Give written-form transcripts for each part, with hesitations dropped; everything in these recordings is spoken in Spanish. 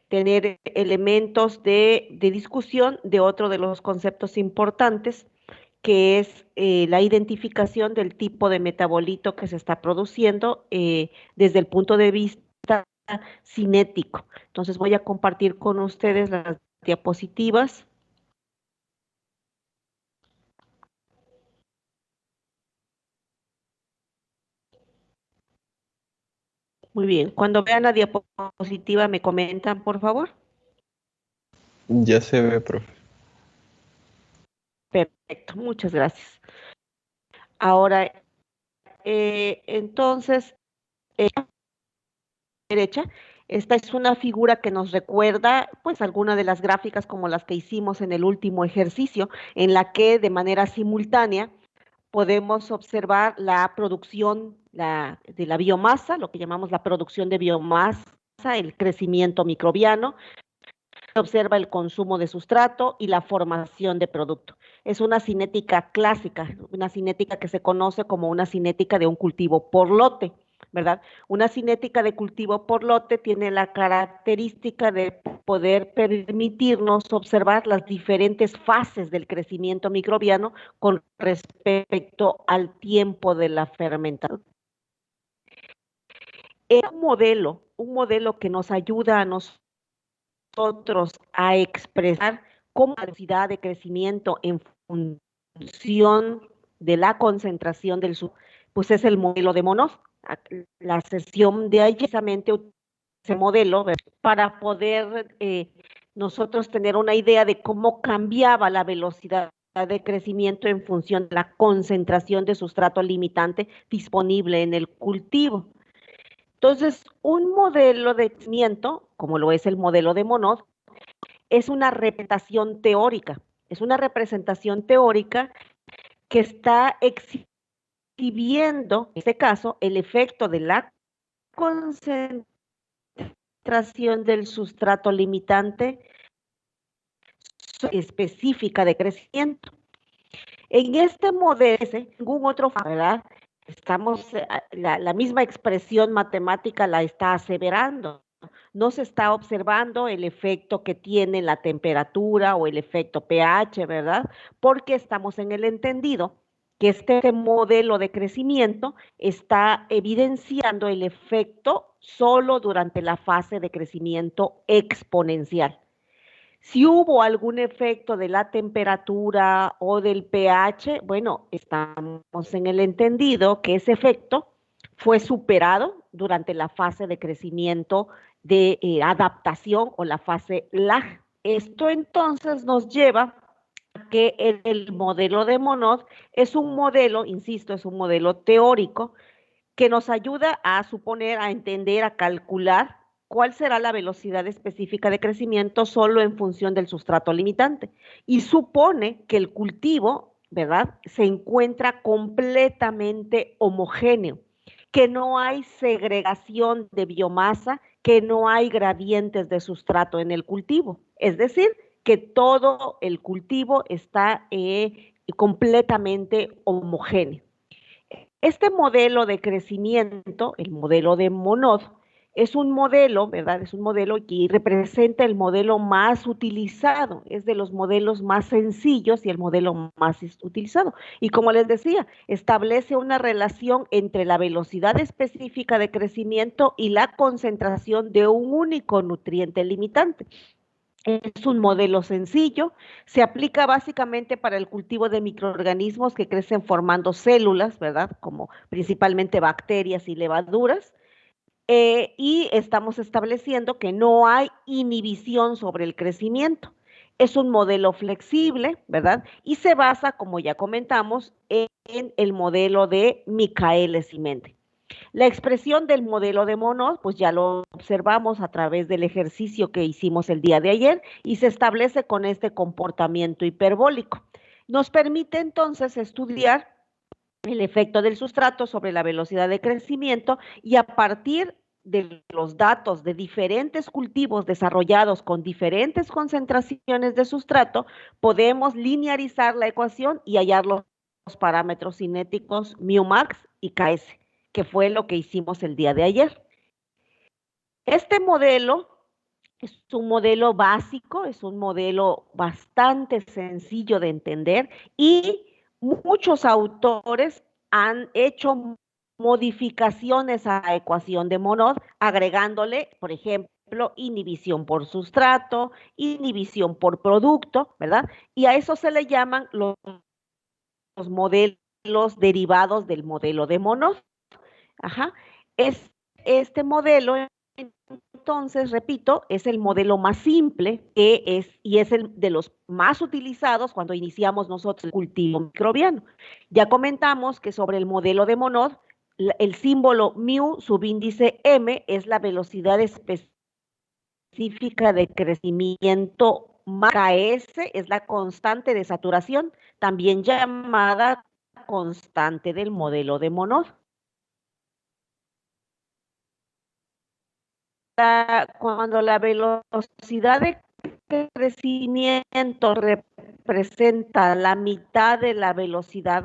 tener elementos de discusión de otro de los conceptos importantes, que es la identificación del tipo de metabolito que se está produciendo desde el punto de vista cinético. Entonces voy a compartir con ustedes las diapositivas. Muy bien, cuando vean la diapositiva me comentan, por favor. Ya se ve, profe. Perfecto, muchas gracias. Ahora, entonces, derecha, esta es una figura que nos recuerda, pues, alguna de las gráficas como las que hicimos en el último ejercicio, en la que de manera simultánea podemos observar la producción de la biomasa, lo que llamamos la producción de biomasa, el crecimiento microbiano, se observa el consumo de sustrato y la formación de producto. Es una cinética clásica, una cinética que se conoce como una cinética de un cultivo por lote, ¿verdad? Una cinética de cultivo por lote tiene la característica de poder permitirnos observar las diferentes fases del crecimiento microbiano con respecto al tiempo de la fermentación. Es un modelo que nos ayuda a nosotros a expresar cómo la velocidad de crecimiento en función de la concentración del sustrato, pues es el modelo de Monod. La sesión de ayer precisamente ese modelo para poder nosotros tener una idea de cómo cambiaba la velocidad de crecimiento en función de la concentración de sustrato limitante disponible en el cultivo. Entonces, un modelo de crecimiento, como lo es el modelo de Monod, es una representación teórica, que está exhibiendo, en este caso, el efecto de la concentración del sustrato limitante específica de crecimiento. En este modelo, ningún otro, ¿verdad? La misma expresión matemática la está aseverando. No se está observando el efecto que tiene la temperatura o el efecto pH, ¿verdad? Porque estamos en el entendido que este modelo de crecimiento está evidenciando el efecto solo durante la fase de crecimiento exponencial. Si hubo algún efecto de la temperatura o del pH, bueno, estamos en el entendido que ese efecto fue superado durante la fase de crecimiento de adaptación o la fase lag. Esto entonces nos lleva a que el modelo de Monod es un modelo, insisto, es un modelo teórico que nos ayuda a suponer, a entender, a calcular cuál será la velocidad específica de crecimiento solo en función del sustrato limitante. Y supone que el cultivo, ¿verdad?, se encuentra completamente homogéneo, que no hay segregación de biomasa, que no hay gradientes de sustrato en el cultivo. Es decir, que todo el cultivo está completamente homogéneo. Este modelo de crecimiento, el modelo de Monod, es un modelo, ¿verdad? Es un modelo que representa el modelo más utilizado, es de los modelos más sencillos y el modelo más utilizado. Y como les decía, establece una relación entre la velocidad específica de crecimiento y la concentración de un único nutriente limitante. Es un modelo sencillo, se aplica básicamente para el cultivo de microorganismos que crecen formando células, ¿verdad? Como principalmente bacterias y levaduras. Y estamos estableciendo que no hay inhibición sobre el crecimiento. Es un modelo flexible, ¿verdad? Y se basa, como ya comentamos, en el modelo de Michaelis y Mende. La expresión del modelo de Monod, pues ya lo observamos a través del ejercicio que hicimos el día de ayer y se establece con este comportamiento hiperbólico. Nos permite entonces estudiar el efecto del sustrato sobre la velocidad de crecimiento y a partir de los datos de diferentes cultivos desarrollados con diferentes concentraciones de sustrato, podemos linearizar la ecuación y hallar los parámetros cinéticos μmax y Ks, que fue lo que hicimos el día de ayer. Este modelo Es un modelo básico, es un modelo bastante sencillo de entender y muchos autores han hecho modificaciones a la ecuación de Monod, agregándole, por ejemplo, inhibición por sustrato, inhibición por producto, ¿verdad? Y a eso se le llaman los modelos derivados del modelo de Monod. Ajá. Es este modelo, entonces, repito, es el modelo más simple y es el de los más utilizados cuando iniciamos nosotros el cultivo microbiano. Ya comentamos que sobre el modelo de Monod, el símbolo mu subíndice m es la velocidad específica de crecimiento más. Ks es la constante de saturación, también llamada constante del modelo de Monod. Cuando la velocidad de crecimiento representa la mitad de la velocidad,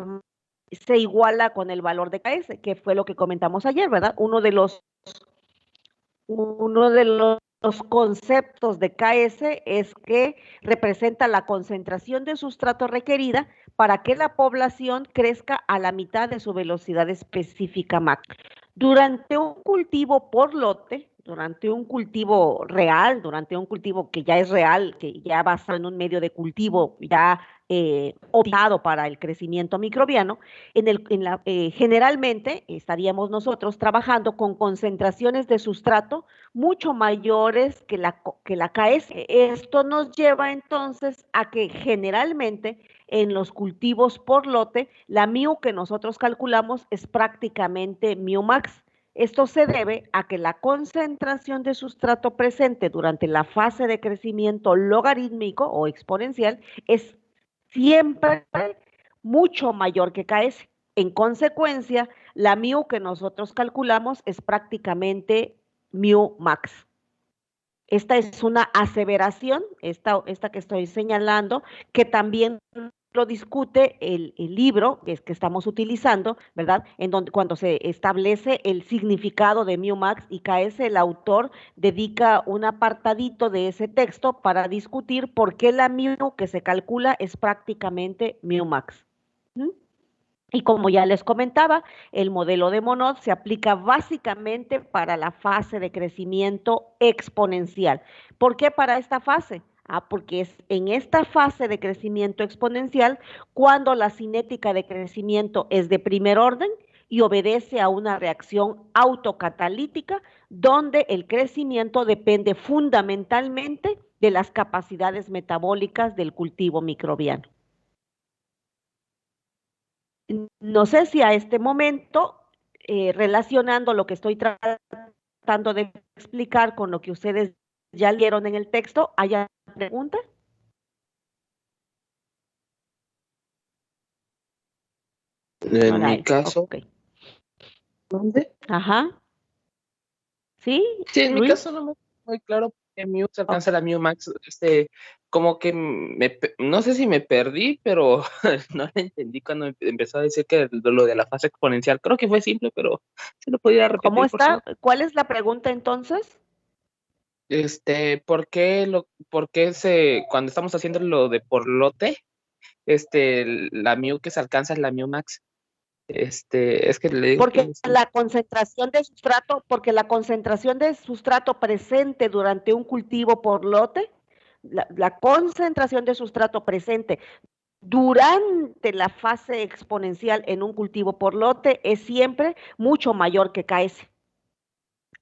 se iguala con el valor de Ks, que fue lo que comentamos ayer, ¿verdad? Uno de los conceptos de Ks es que representa la concentración de sustrato requerida para que la población crezca a la mitad de su velocidad específica máxima. Durante un cultivo por lote, durante un cultivo real, durante un cultivo que ya es real, que ya basado en un medio de cultivo ya optado para el crecimiento microbiano, generalmente estaríamos nosotros trabajando con concentraciones de sustrato mucho mayores que la KS. Esto nos lleva entonces a que generalmente en los cultivos por lote, la mu que nosotros calculamos es prácticamente mu max. Esto se debe a que la concentración de sustrato presente durante la fase de crecimiento logarítmico o exponencial es siempre mucho mayor que KS. En consecuencia, la mu que nosotros calculamos es prácticamente mu max. Esta es una aseveración, esta que estoy señalando, que también lo discute el libro que estamos utilizando, ¿verdad? En donde cuando se establece el significado de mu max y KS, el autor dedica un apartadito de ese texto para discutir por qué la mu que se calcula es prácticamente mu max. ¿Mm? Y como ya les comentaba, el modelo de Monod se aplica básicamente para la fase de crecimiento exponencial. ¿Por qué para esta fase? Porque es en esta fase de crecimiento exponencial cuando la cinética de crecimiento es de primer orden y obedece a una reacción autocatalítica donde el crecimiento depende fundamentalmente de las capacidades metabólicas del cultivo microbiano. No sé si a este momento, relacionando lo que estoy tratando de explicar con lo que ustedes ya leyeron en el texto, ¿haya preguntas? En mi Alright, caso, ok. ¿dónde? Ajá. ¿Sí, Sí, en mi Luis? caso no me queda muy claro que Mew se Ok. alcanza la Mew Max. Como que no sé si me perdí, pero no la entendí cuando empezó a decir que lo de la fase exponencial. Creo que fue simple, pero se lo podría ¿Cómo repetir, por está? favor. ¿Cuál es la pregunta entonces? ¿Por qué cuando estamos haciendo lo de por lote, la Mew que se alcanza es la Mew Max? Es que le digo que Porque la concentración de sustrato presente durante un cultivo por lote, la concentración de sustrato presente durante la fase exponencial en un cultivo por lote es siempre mucho mayor que KS.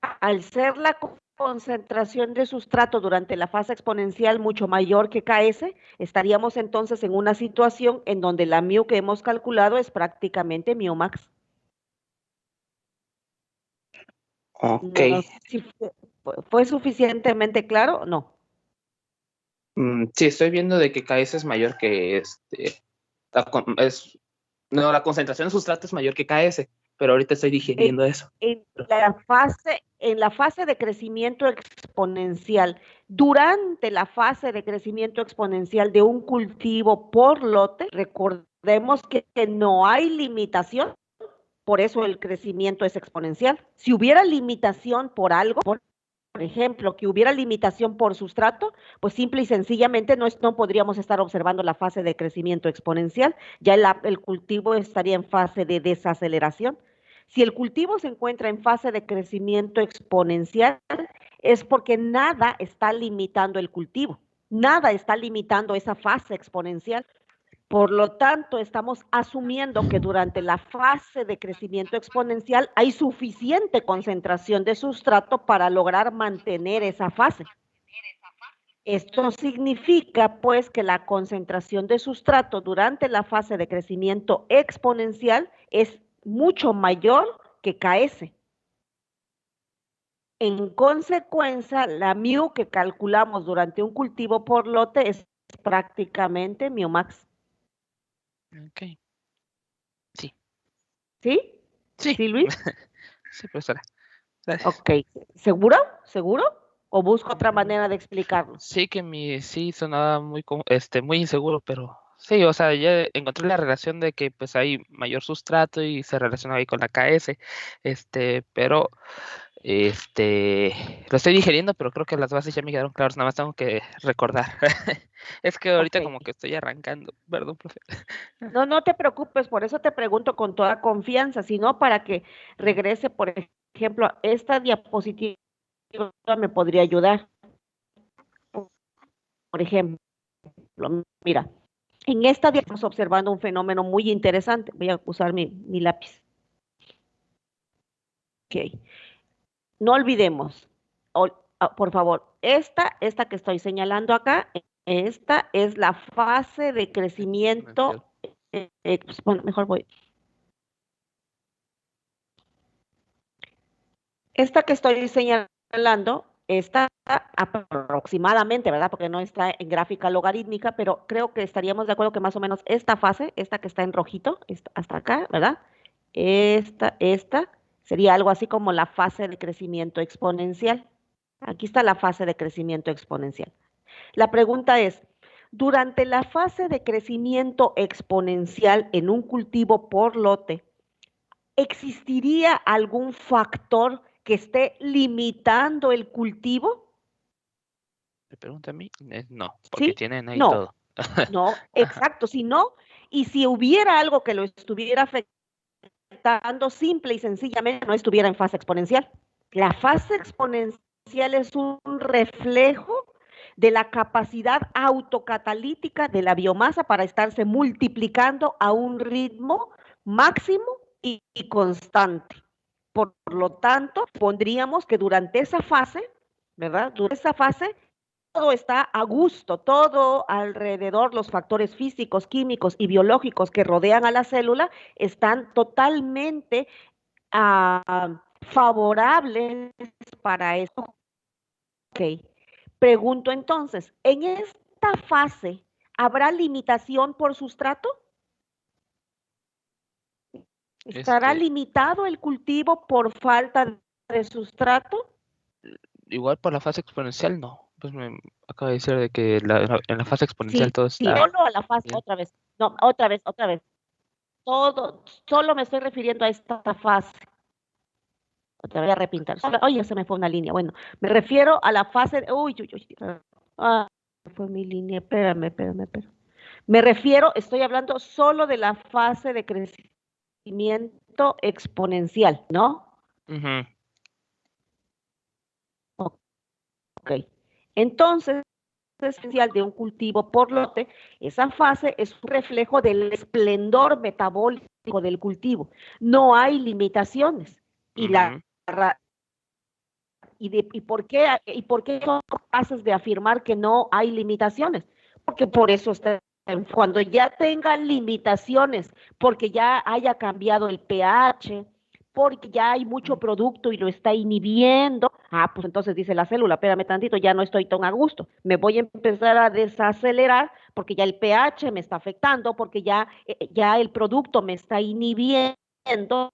Al ser la concentración de sustrato durante la fase exponencial mucho mayor que KS, estaríamos entonces en una situación en donde la mu que hemos calculado es prácticamente mu max. Ok. No sé si fue suficientemente claro o no. Sí, estoy viendo de que KS es mayor que la concentración de sustrato es mayor que KS, pero ahorita estoy En, digiriendo eso. en la fase de crecimiento exponencial, durante la fase de crecimiento exponencial de un cultivo por lote, recordemos que no hay limitación, por eso el crecimiento es exponencial. Si hubiera limitación por algo, por ejemplo, que hubiera limitación por sustrato, pues simple y sencillamente no podríamos estar observando la fase de crecimiento exponencial, ya el cultivo estaría en fase de desaceleración. Si el cultivo se encuentra en fase de crecimiento exponencial, es porque nada está limitando el cultivo, nada está limitando esa fase exponencial. Por lo tanto, estamos asumiendo que durante la fase de crecimiento exponencial hay suficiente concentración de sustrato para lograr mantener esa fase. Esto significa, pues, que la concentración de sustrato durante la fase de crecimiento exponencial es mucho mayor que KS. En consecuencia, la mu que calculamos durante un cultivo por lote es prácticamente mu max. Ok. Sí. ¿Sí? Sí. ¿Sí, Luis? Sí, profesora. Gracias. Ok. ¿Seguro? ¿Seguro? ¿O busco otra manera de explicarlo? Sí, sí sonaba muy inseguro, pero sí, o sea, ya encontré la relación de que pues hay mayor sustrato y se relaciona ahí con la KS, pero lo estoy digiriendo, pero creo que las bases ya me quedaron claras, nada más tengo que recordar. Es que ahorita Ok. como que estoy arrancando, perdón, profe. No te preocupes, por eso te pregunto con toda confianza, sino para que regrese, por ejemplo, esta diapositiva me podría ayudar. Por ejemplo, mira, en esta diapositiva estamos observando un fenómeno muy interesante. Voy a usar mi lápiz. Ok. No olvidemos, por favor, esta que estoy señalando acá, esta es la fase de crecimiento. Pues, bueno, mejor voy. Esta que estoy señalando está aproximadamente, ¿verdad? Porque no está en gráfica logarítmica, pero creo que estaríamos de acuerdo que más o menos esta fase, esta que está en rojito, hasta acá, ¿verdad? Esta sería algo así como la fase de crecimiento exponencial. Aquí está la fase de crecimiento exponencial. La pregunta es, durante la fase de crecimiento exponencial en un cultivo por lote, ¿existiría algún factor que esté limitando el cultivo? ¿Me pregunta a mí? No, porque ¿Sí? tienen ahí No, todo. no, Ajá. exacto. Si no, y si hubiera algo que lo estuviera afectando, simple y sencillamente no estuviera en fase exponencial. La fase exponencial es un reflejo de la capacidad autocatalítica de la biomasa para estarse multiplicando a un ritmo máximo y constante. Por lo tanto, pondríamos que durante esa fase, ¿verdad? Durante esa fase, todo está a gusto, todo alrededor, los factores físicos, químicos y biológicos que rodean a la célula están totalmente favorables para eso. Ok. Pregunto entonces, ¿en esta fase habrá limitación por sustrato? ¿Estará limitado el cultivo por falta de sustrato? Igual por la fase exponencial, no. Pues me acaba de decir de que en la fase exponencial Sí, todo sí, está solo a la fase, bien. otra vez. No, otra vez. Todo, solo me estoy refiriendo a esta fase. Otra vez a repintar. Oye, se me fue una línea. Bueno, me refiero a la fase. Uy. Ah, fue mi línea. Espérame. Me refiero, estoy hablando solo de la fase de crecimiento exponencial, ¿no? Ujú. Ok. Entonces, esencial de un cultivo por lote, esa fase es un reflejo del esplendor metabólico del cultivo. No hay limitaciones. Y Ujú. ¿Y por qué son capaces de afirmar que no hay limitaciones? Porque por eso cuando ya tengan limitaciones, porque ya haya cambiado el pH, porque ya hay mucho producto y lo está inhibiendo, pues entonces dice la célula, espérame tantito, ya no estoy tan a gusto, me voy a empezar a desacelerar porque ya el pH me está afectando, porque ya el producto me está inhibiendo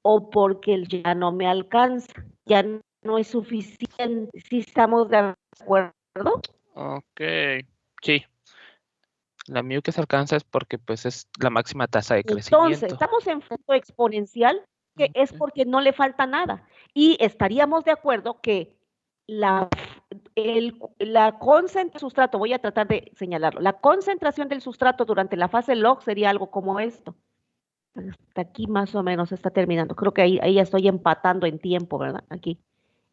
o porque ya no me alcanza, ya no es suficiente. ¿Sí estamos de acuerdo? Ok. Sí, la mu que se alcanza es porque pues es la máxima tasa de Entonces, crecimiento. estamos en punto exponencial, que es Ok. porque no le falta nada. Y estaríamos de acuerdo que la concentración del sustrato, voy a tratar de señalarlo, la concentración del sustrato durante la fase log sería algo como esto. Hasta aquí más o menos está terminando. Creo que ahí ya estoy empatando en tiempo, ¿verdad? Aquí.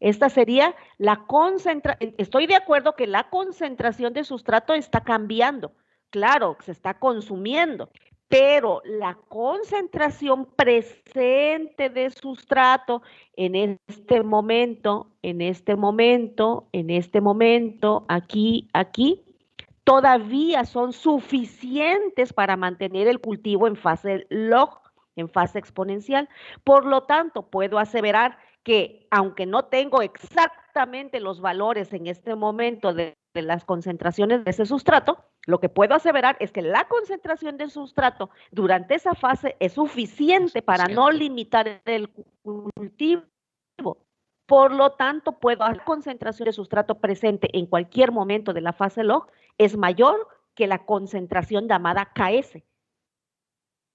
Esta sería la concentración. Estoy de acuerdo que la concentración de sustrato está cambiando. Claro, se está consumiendo, pero la concentración presente de sustrato en este momento, aquí, todavía son suficientes para mantener el cultivo en fase log, en fase exponencial. Por lo tanto, puedo aseverar que aunque no tengo exactamente los valores en este momento de las concentraciones de ese sustrato, lo que puedo aseverar es que la concentración del sustrato durante esa fase es suficiente para no limitar el cultivo. Por lo tanto, la concentración de sustrato presente en cualquier momento de la fase log es mayor que la concentración llamada KS.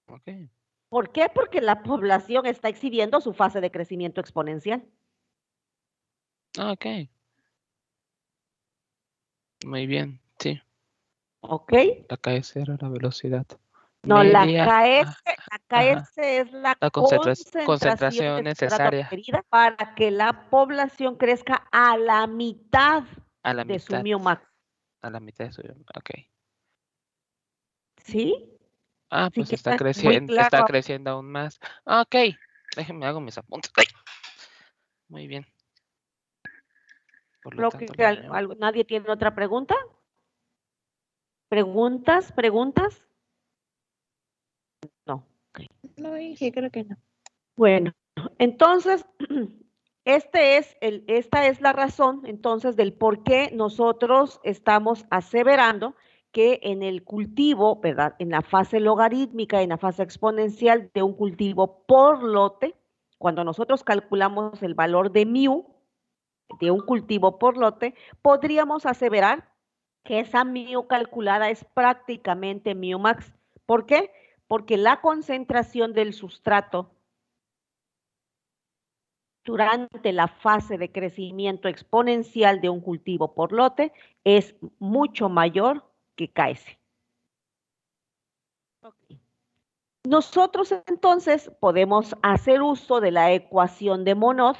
Okay. ¿Por qué? Porque la población está exhibiendo su fase de crecimiento exponencial. Ok. Muy bien, sí. ¿Ok? La KS era la velocidad No, media. la Ajá. KS es la La concentración concentración de sustrato necesaria requerida para que la población crezca a la mitad a la de su mitad. max. A la mitad de su. Ok. ¿Sí? Ah, Sí pues que está muy está claro. creciendo aún más. Ok. Déjenme hago mis apuntes. ¡Ay! Muy bien. Por lo Creo que tanto, nadie tiene otra pregunta. ¿Preguntas? No. No, dije, creo que no. Bueno, entonces, esta es la razón entonces del por qué nosotros estamos aseverando que en el cultivo, ¿verdad? En la fase logarítmica, en la fase exponencial de un cultivo por lote, cuando nosotros calculamos el valor de mu de un cultivo por lote, podríamos aseverar que esa mu calculada es prácticamente mu max. ¿Por qué? Porque la concentración del sustrato durante la fase de crecimiento exponencial de un cultivo por lote es mucho mayor que KS. Nosotros entonces podemos hacer uso de la ecuación de Monod,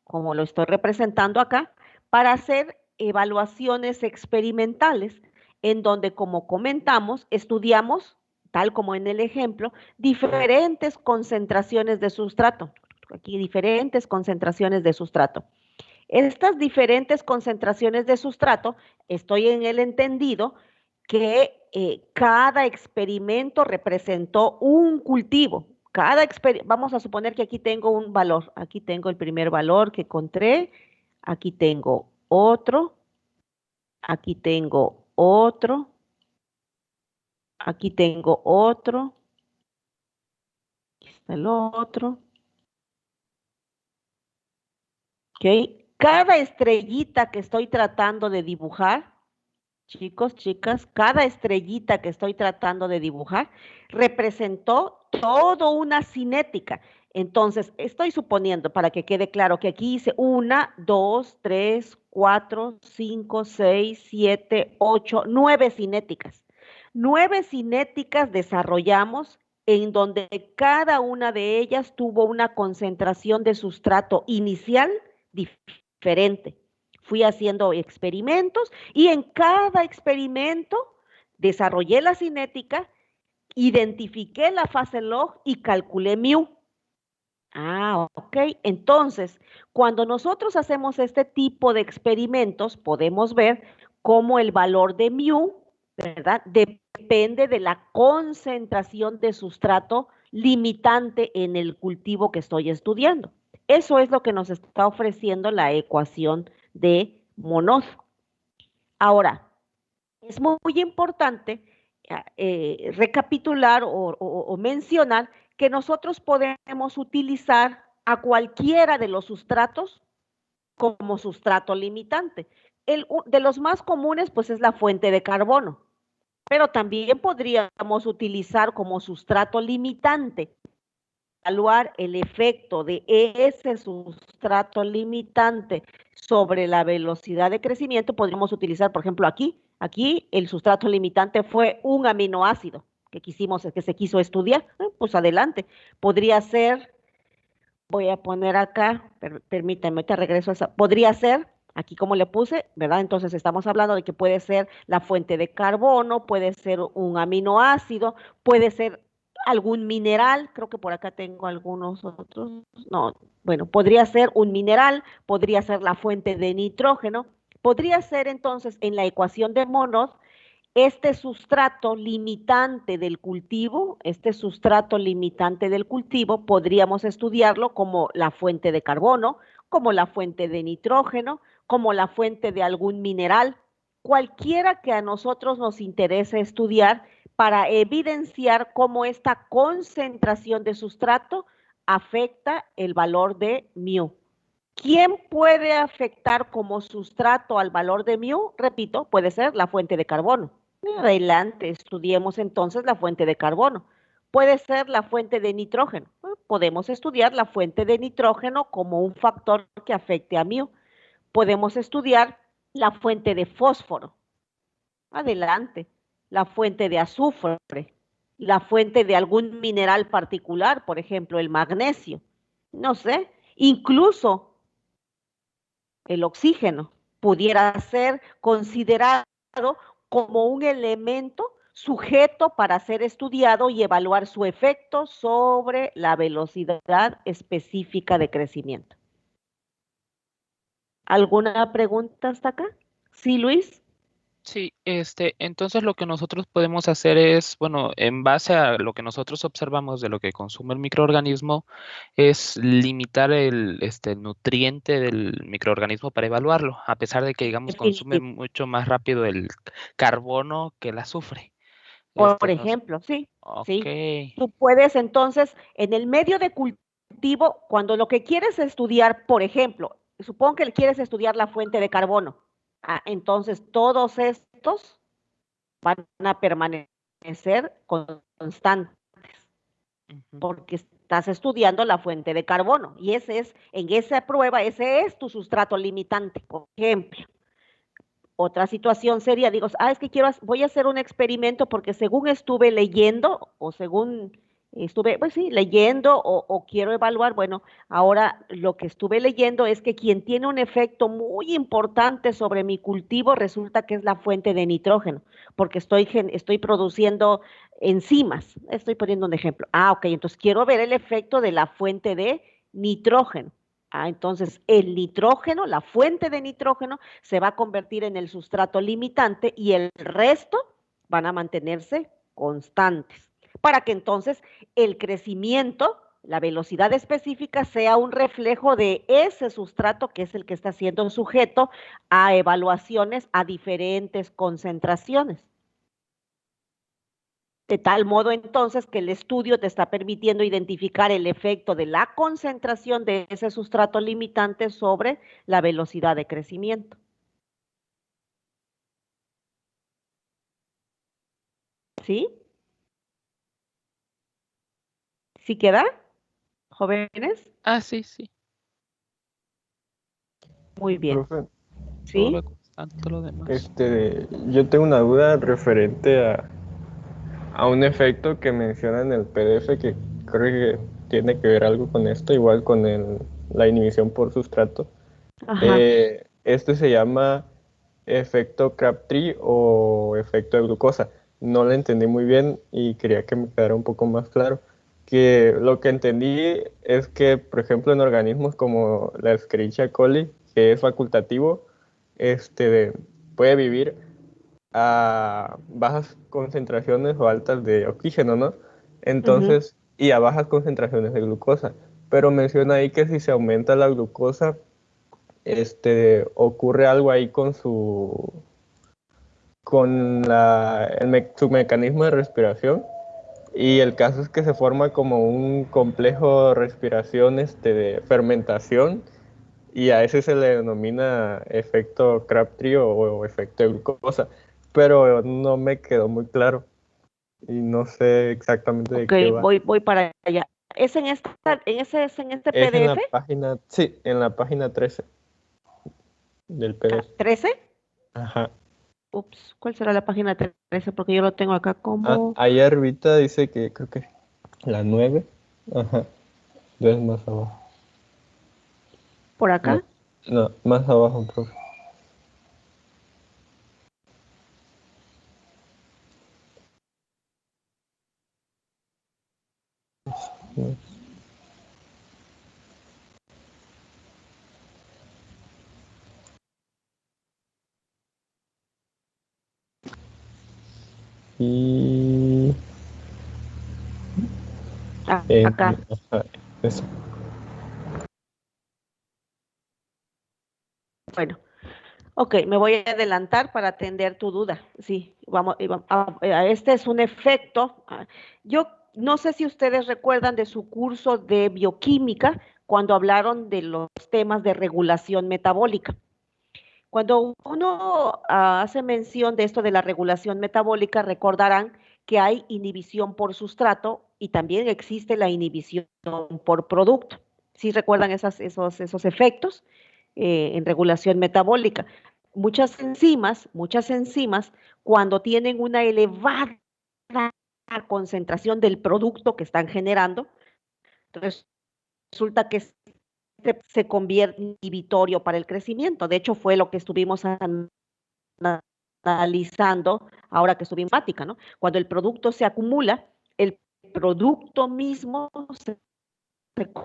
como lo estoy representando acá, para hacer evaluaciones experimentales en donde, como comentamos, estudiamos, tal como en el ejemplo, diferentes concentraciones de sustrato. Aquí diferentes concentraciones de sustrato. Estas diferentes concentraciones de sustrato, estoy en el entendido que cada experimento representó un cultivo. Vamos a suponer que aquí tengo un valor. Aquí tengo el primer valor que encontré. Aquí tengo otro. Aquí tengo otro. Aquí tengo otro. Aquí está el otro. ¿Ok? Cada estrellita que estoy tratando de dibujar, chicos, chicas, cada estrellita que estoy tratando de dibujar representó toda una cinética. Entonces, estoy suponiendo, para que quede claro, que aquí hice 1, 2, 3, 4, 5, 6, 7, 8, 9 cinéticas. 9 cinéticas desarrollamos en donde cada una de ellas tuvo una concentración de sustrato inicial diferente. Fui haciendo experimentos y en cada experimento desarrollé la cinética, identifiqué la fase log y calculé mu. Ah, ok. Entonces, cuando nosotros hacemos este tipo de experimentos, podemos ver cómo el valor de mu, ¿verdad? Depende de la concentración de sustrato limitante en el cultivo que estoy estudiando. Eso es lo que nos está ofreciendo la ecuación de Monod. Ahora, es muy importante recapitular o mencionar que nosotros podemos utilizar a cualquiera de los sustratos como sustrato limitante. De los más comunes, pues es la fuente de carbono, pero también podríamos utilizar como sustrato limitante evaluar el efecto de ese sustrato limitante sobre la velocidad de crecimiento, podríamos utilizar, por ejemplo, aquí el sustrato limitante fue un aminoácido que se quiso estudiar. Pues adelante. Podría ser, voy a poner acá, permítanme, te regreso a esa, podría ser, aquí como le puse, ¿verdad? Entonces estamos hablando de que puede ser la fuente de carbono, puede ser un aminoácido, puede ser algún mineral, creo que por acá tengo algunos otros, no, bueno, podría ser un mineral, podría ser la fuente de nitrógeno, podría ser entonces en la ecuación de Monod este sustrato limitante del cultivo, podríamos estudiarlo como la fuente de carbono, como la fuente de nitrógeno, como la fuente de algún mineral, cualquiera que a nosotros nos interese estudiar para evidenciar cómo esta concentración de sustrato afecta el valor de mu. ¿Quién puede afectar como sustrato al valor de mu? Repito, puede ser la fuente de carbono. Adelante, estudiemos entonces la fuente de carbono. Puede ser la fuente de nitrógeno. Podemos estudiar la fuente de nitrógeno como un factor que afecte a mu. Podemos estudiar la fuente de fósforo. Adelante. La fuente de azufre. La fuente de algún mineral particular, por ejemplo, el magnesio. No sé. Incluso el oxígeno pudiera ser considerado como un elemento sujeto para ser estudiado y evaluar su efecto sobre la velocidad específica de crecimiento. ¿Alguna pregunta hasta acá? ¿Sí, Luis? Sí, entonces lo que nosotros podemos hacer es, bueno, en base a lo que nosotros observamos de lo que consume el microorganismo, es limitar el nutriente del microorganismo para evaluarlo, a pesar de que, digamos, consume Definitivo. mucho más rápido el carbono que el azufre. Por No sé. ejemplo, sí, Ok. sí. Tú puedes entonces, en el medio de cultivo, cuando lo que quieres estudiar, por ejemplo, supongo que quieres estudiar la fuente de carbono, entonces todos estos van a permanecer constantes, Ujú. porque estás estudiando la fuente de carbono, y en esa prueba, ese es tu sustrato limitante, por ejemplo. Otra situación sería, digo, es que voy a hacer un experimento porque según estuve leyendo o según estuve, pues sí, leyendo o quiero evaluar, bueno, ahora lo que estuve leyendo es que quien tiene un efecto muy importante sobre mi cultivo resulta que es la fuente de nitrógeno, porque estoy produciendo enzimas, estoy poniendo un ejemplo. Ok, entonces quiero ver el efecto de la fuente de nitrógeno. Entonces el nitrógeno, la fuente de nitrógeno, se va a convertir en el sustrato limitante y el resto van a mantenerse constantes, para que entonces el crecimiento, la velocidad específica, sea un reflejo de ese sustrato que es el que está siendo sujeto a evaluaciones a diferentes concentraciones. De tal modo entonces que el estudio te está permitiendo identificar el efecto de la concentración de ese sustrato limitante sobre la velocidad de crecimiento. ¿Sí? ¿Sí queda, jóvenes? Sí, sí. Muy bien. Profe, Todo lo ¿Sí? constante, todo lo demás. yo tengo una duda referente a un efecto que menciona en el PDF que creo que tiene que ver algo con esto, igual con la inhibición por sustrato. Ajá. Este se llama efecto Crabtree o efecto de glucosa. No lo entendí muy bien y quería que me quedara un poco más claro. Que lo que entendí es que, por ejemplo, en organismos como la Escherichia coli, que es facultativo, este, puede vivir a bajas concentraciones o altas de oxígeno, ¿no? Ujú. Entonces, y a bajas concentraciones de glucosa. Pero menciona ahí que si se aumenta la glucosa, ocurre algo ahí con su mecanismo de respiración. Y el caso es que se forma como un complejo de respiración de fermentación y a ese se le denomina efecto Crabtree o efecto de glucosa, pero no me quedó muy claro y no sé exactamente de Ok, qué va. voy para allá. ¿Es en esta, es en este Es en la PDF? página, sí, en la página 13 del PDF. ¿13? Ajá. Ups, ¿cuál será la página 13? Porque yo lo tengo acá como Ahí arribita dice que creo que la 9. Ajá. Ves más abajo. por No, acá. no, más abajo, profe. No. Y Acá. ajá, eso. Bueno, ok, me voy a adelantar para atender tu duda. Sí, vamos, este es un efecto. Yo no sé si ustedes recuerdan de su curso de bioquímica cuando hablaron de los temas de regulación metabólica. Cuando uno hace mención de esto de la regulación metabólica, recordarán que hay inhibición por sustrato y también existe la inhibición por producto. ¿Sí recuerdan esos efectos en regulación metabólica? Muchas enzimas, cuando tienen una elevada concentración del producto que están generando, resulta que se convierte en inhibitorio para el crecimiento. De hecho, fue lo que estuvimos analizando ahora que estuvimos en práctica, ¿no? Cuando el producto se acumula, el producto mismo se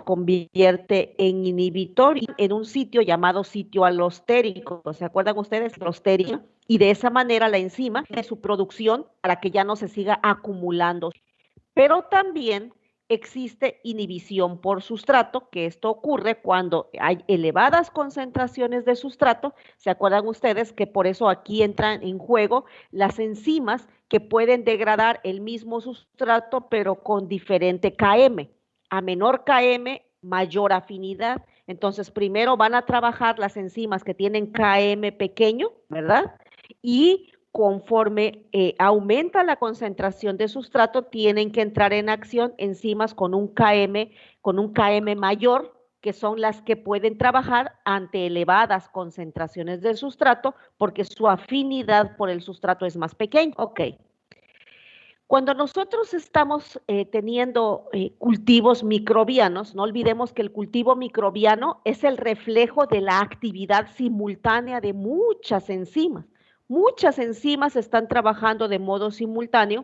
convierte en inhibitorio en un sitio llamado sitio alostérico. ¿Se acuerdan ustedes? Alosteria. Y de esa manera la enzima tiene su producción para que ya no se siga acumulando. Pero también existe inhibición por sustrato, que esto ocurre cuando hay elevadas concentraciones de sustrato. ¿Se acuerdan ustedes que por eso aquí entran en juego las enzimas que pueden degradar el mismo sustrato, pero con diferente KM? A menor KM, mayor afinidad. Entonces, primero van a trabajar las enzimas que tienen KM pequeño, ¿verdad? Y conforme aumenta la concentración de sustrato, tienen que entrar en acción enzimas con un KM mayor, que son las que pueden trabajar ante elevadas concentraciones del sustrato, porque su afinidad por el sustrato es más pequeña. Ok. Cuando nosotros estamos teniendo cultivos microbianos, no olvidemos que el cultivo microbiano es el reflejo de la actividad simultánea de muchas enzimas. Muchas enzimas están trabajando de modo simultáneo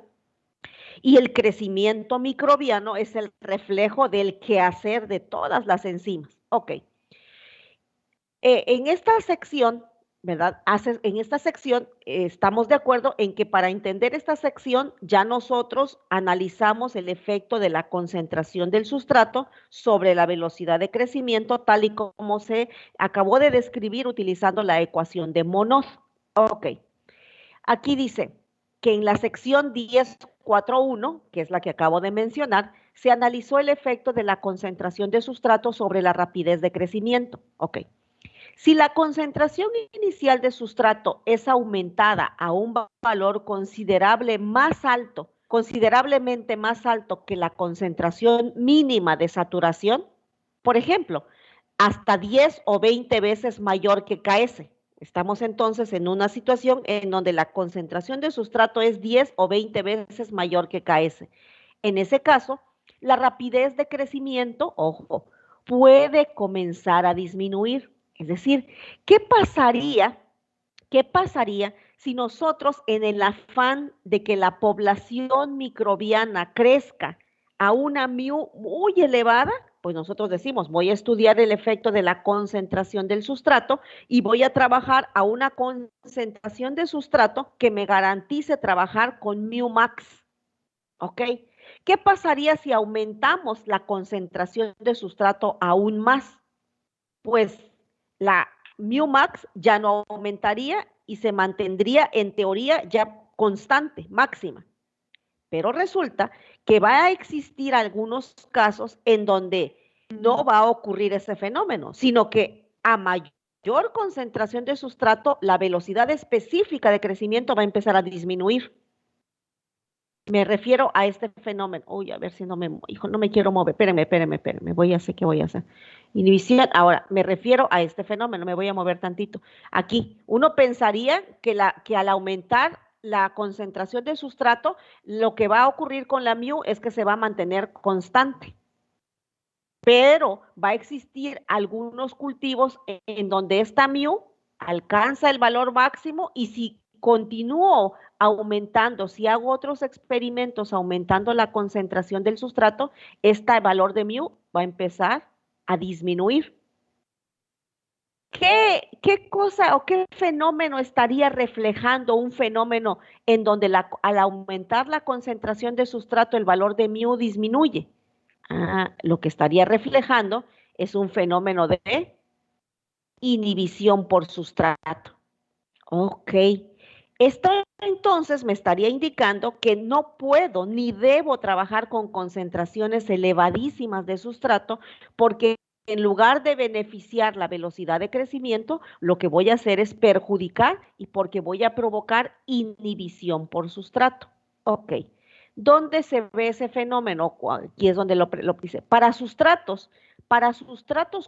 y el crecimiento microbiano es el reflejo del quehacer de todas las enzimas. Ok. En esta sección, ¿verdad? En esta sección estamos de acuerdo en que para entender esta sección ya nosotros analizamos el efecto de la concentración del sustrato sobre la velocidad de crecimiento, tal y como se acabó de describir utilizando la ecuación de Monod. Ok. Aquí dice que en la sección 10.4.1, que es la que acabo de mencionar, se analizó el efecto de la concentración de sustrato sobre la rapidez de crecimiento. Ok. Si la concentración inicial de sustrato es aumentada a un valor considerablemente más alto que la concentración mínima de saturación, por ejemplo, hasta 10 o 20 veces mayor que KS. Estamos entonces en una situación en donde la concentración de sustrato es 10 o 20 veces mayor que KS. En ese caso, la rapidez de crecimiento, ojo, puede comenzar a disminuir. Es decir, ¿qué pasaría si nosotros en el afán de que la población microbiana crezca a una mu muy elevada, pues nosotros decimos, voy a estudiar el efecto de la concentración del sustrato y voy a trabajar a una concentración de sustrato que me garantice trabajar con mu max? ¿Ok? ¿Qué pasaría si aumentamos la concentración de sustrato aún más? Pues la mu max ya no aumentaría y se mantendría en teoría ya constante, máxima. Pero resulta que va a existir algunos casos en donde no va a ocurrir ese fenómeno, sino que a mayor concentración de sustrato, la velocidad específica de crecimiento va a empezar a disminuir. Me refiero a este fenómeno. Uy, a ver si no hijo, no me quiero mover. Espérenme. Voy a hacer, ¿qué voy a hacer? Inhibición. Ahora, me refiero a este fenómeno. Me voy a mover tantito. Aquí, uno pensaría que al aumentar la concentración de sustrato, lo que va a ocurrir con la mu es que se va a mantener constante. Pero va a existir algunos cultivos en donde esta mu alcanza el valor máximo y si continúo aumentando, si hago otros experimentos aumentando la concentración del sustrato, este valor de mu va a empezar a disminuir. ¿Qué cosa o qué fenómeno estaría reflejando un fenómeno en donde al aumentar la concentración de sustrato el valor de mu disminuye? Lo que estaría reflejando es un fenómeno de inhibición por sustrato. Ok. Esto entonces me estaría indicando que no puedo ni debo trabajar con concentraciones elevadísimas de sustrato porque en lugar de beneficiar la velocidad de crecimiento, lo que voy a hacer es perjudicar y porque voy a provocar inhibición por sustrato. Ok. ¿Dónde se ve ese fenómeno? Aquí es donde lo dice. Para sustratos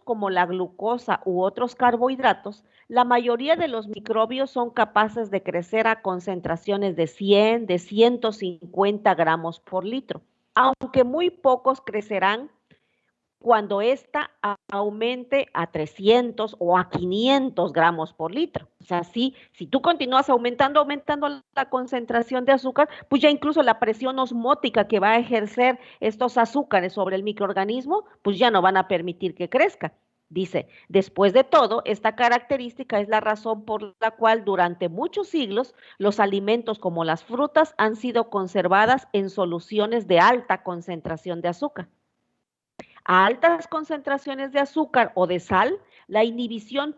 como la glucosa u otros carbohidratos, la mayoría de los microbios son capaces de crecer a concentraciones de 100, de 150 gramos por litro, aunque muy pocos crecerán cuando ésta aumente a 300 o a 500 gramos por litro. O sea, si tú continúas aumentando la concentración de azúcar, pues ya incluso la presión osmótica que va a ejercer estos azúcares sobre el microorganismo, pues ya no van a permitir que crezca. Dice, después de todo, esta característica es la razón por la cual durante muchos siglos los alimentos como las frutas han sido conservadas en soluciones de alta concentración de azúcar. A altas concentraciones de azúcar o de sal, la inhibición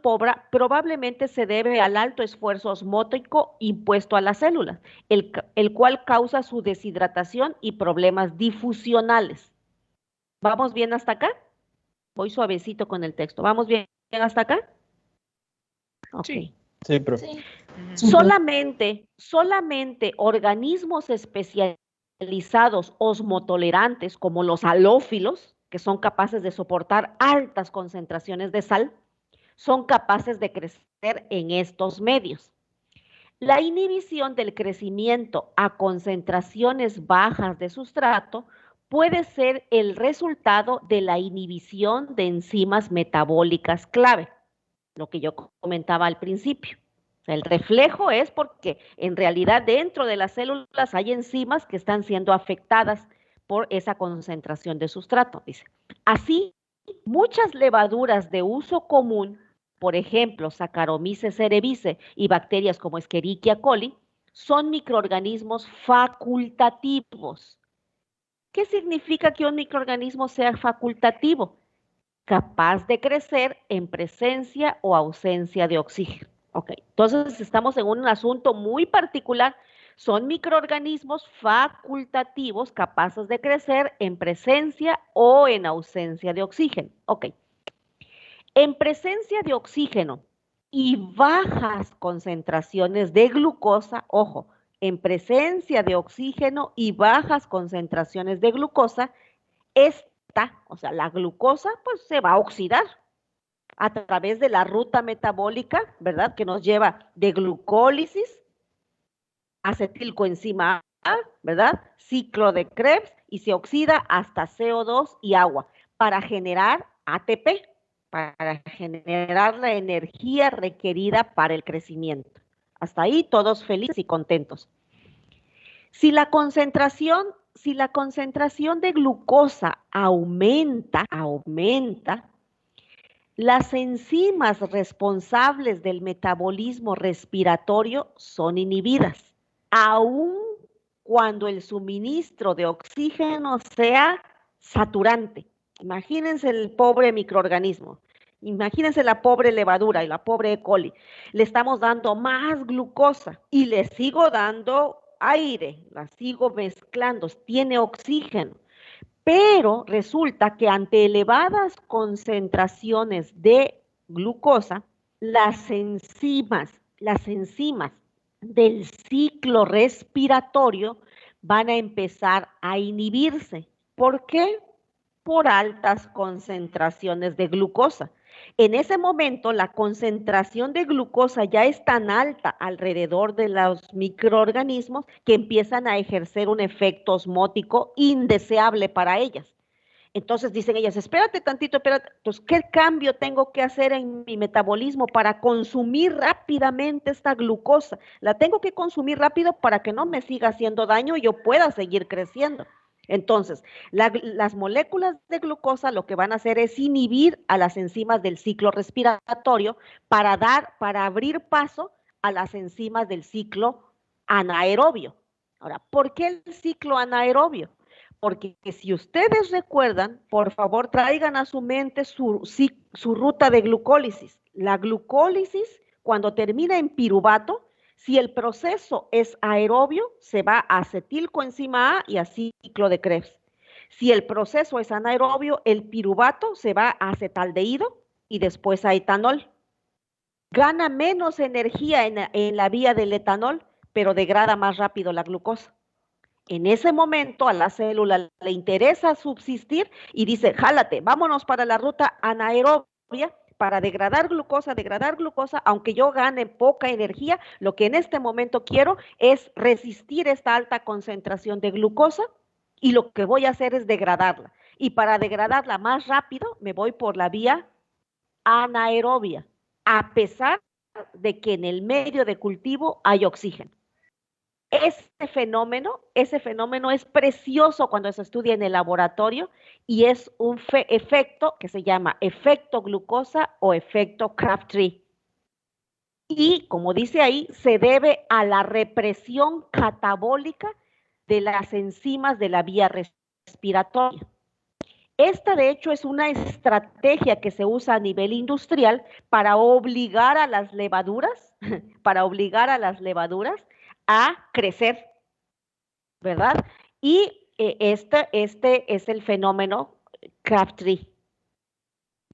probablemente se debe al alto esfuerzo osmótico impuesto a las células, el cual causa su deshidratación y problemas difusionales. ¿Vamos bien hasta acá? Voy suavecito con el texto. ¿Vamos bien hasta acá? Ok. Sí, profe. Sí. Solamente organismos especializados osmotolerantes como los halófilos, que son capaces de soportar altas concentraciones de sal, son capaces de crecer en estos medios. La inhibición del crecimiento a concentraciones bajas de sustrato puede ser el resultado de la inhibición de enzimas metabólicas clave, lo que yo comentaba al principio. O sea, el reflejo es porque en realidad dentro de las células hay enzimas que están siendo afectadas por esa concentración de sustrato, dice. Así, muchas levaduras de uso común, por ejemplo, Saccharomyces cerevisiae y bacterias como Escherichia coli, son microorganismos facultativos. ¿Qué significa que un microorganismo sea facultativo? Capaz de crecer en presencia o ausencia de oxígeno. Ok, entonces estamos en un asunto muy particular. Son microorganismos facultativos capaces de crecer en presencia o en ausencia de oxígeno. Ok, en presencia de oxígeno y bajas concentraciones de glucosa, ojo, en presencia de oxígeno y bajas concentraciones de glucosa, o sea, la glucosa, pues se va a oxidar a través de la ruta metabólica, ¿verdad? Que nos lleva de glucólisis, acetilcoenzima A, ¿verdad? Ciclo de Krebs y se oxida hasta CO2 y agua para generar ATP, para generar la energía requerida para el crecimiento. Hasta ahí todos felices y contentos. Si la concentración de glucosa aumenta, las enzimas responsables del metabolismo respiratorio son inhibidas, aun cuando el suministro de oxígeno sea saturante. Imagínense el pobre microorganismo, imagínense la pobre levadura y la pobre E. coli. Le estamos dando más glucosa y le sigo dando aire, la sigo mezclando, tiene oxígeno. Pero resulta que ante elevadas concentraciones de glucosa, las enzimas del ciclo respiratorio van a empezar a inhibirse. ¿Por qué? Por altas concentraciones de glucosa. En ese momento, la concentración de glucosa ya es tan alta alrededor de los microorganismos que empiezan a ejercer un efecto osmótico indeseable para ellas. Entonces dicen ellas, espérate tantito, espérate. Entonces, ¿qué cambio tengo que hacer en mi metabolismo para consumir rápidamente esta glucosa? La tengo que consumir rápido para que no me siga haciendo daño y yo pueda seguir creciendo. Entonces, las moléculas de glucosa lo que van a hacer es inhibir a las enzimas del ciclo respiratorio para abrir paso a las enzimas del ciclo anaerobio. Ahora, ¿por qué el ciclo anaerobio? Porque si ustedes recuerdan, por favor traigan a su mente su ruta de glucólisis. La glucólisis, cuando termina en piruvato, si el proceso es aerobio, se va a acetilcoenzima A y a ciclo de Krebs. Si el proceso es anaerobio, el piruvato se va a acetaldehído y después a etanol. Gana menos energía en la vía del etanol, pero degrada más rápido la glucosa. En ese momento a la célula le interesa subsistir y dice, jálate, vámonos para la ruta anaerobia para degradar glucosa, aunque yo gane poca energía, lo que en este momento quiero es resistir esta alta concentración de glucosa y lo que voy a hacer es degradarla. Y para degradarla más rápido me voy por la vía anaerobia, a pesar de que en el medio de cultivo hay oxígeno. Ese fenómeno es precioso cuando se estudia en el laboratorio y es un efecto que se llama efecto glucosa o efecto Crabtree. Y como dice ahí, se debe a la represión catabólica de las enzimas de la vía respiratoria. Esta, de hecho, es una estrategia que se usa a nivel industrial para obligar a las levaduras, a crecer, ¿verdad? Y este es el fenómeno Crabtree.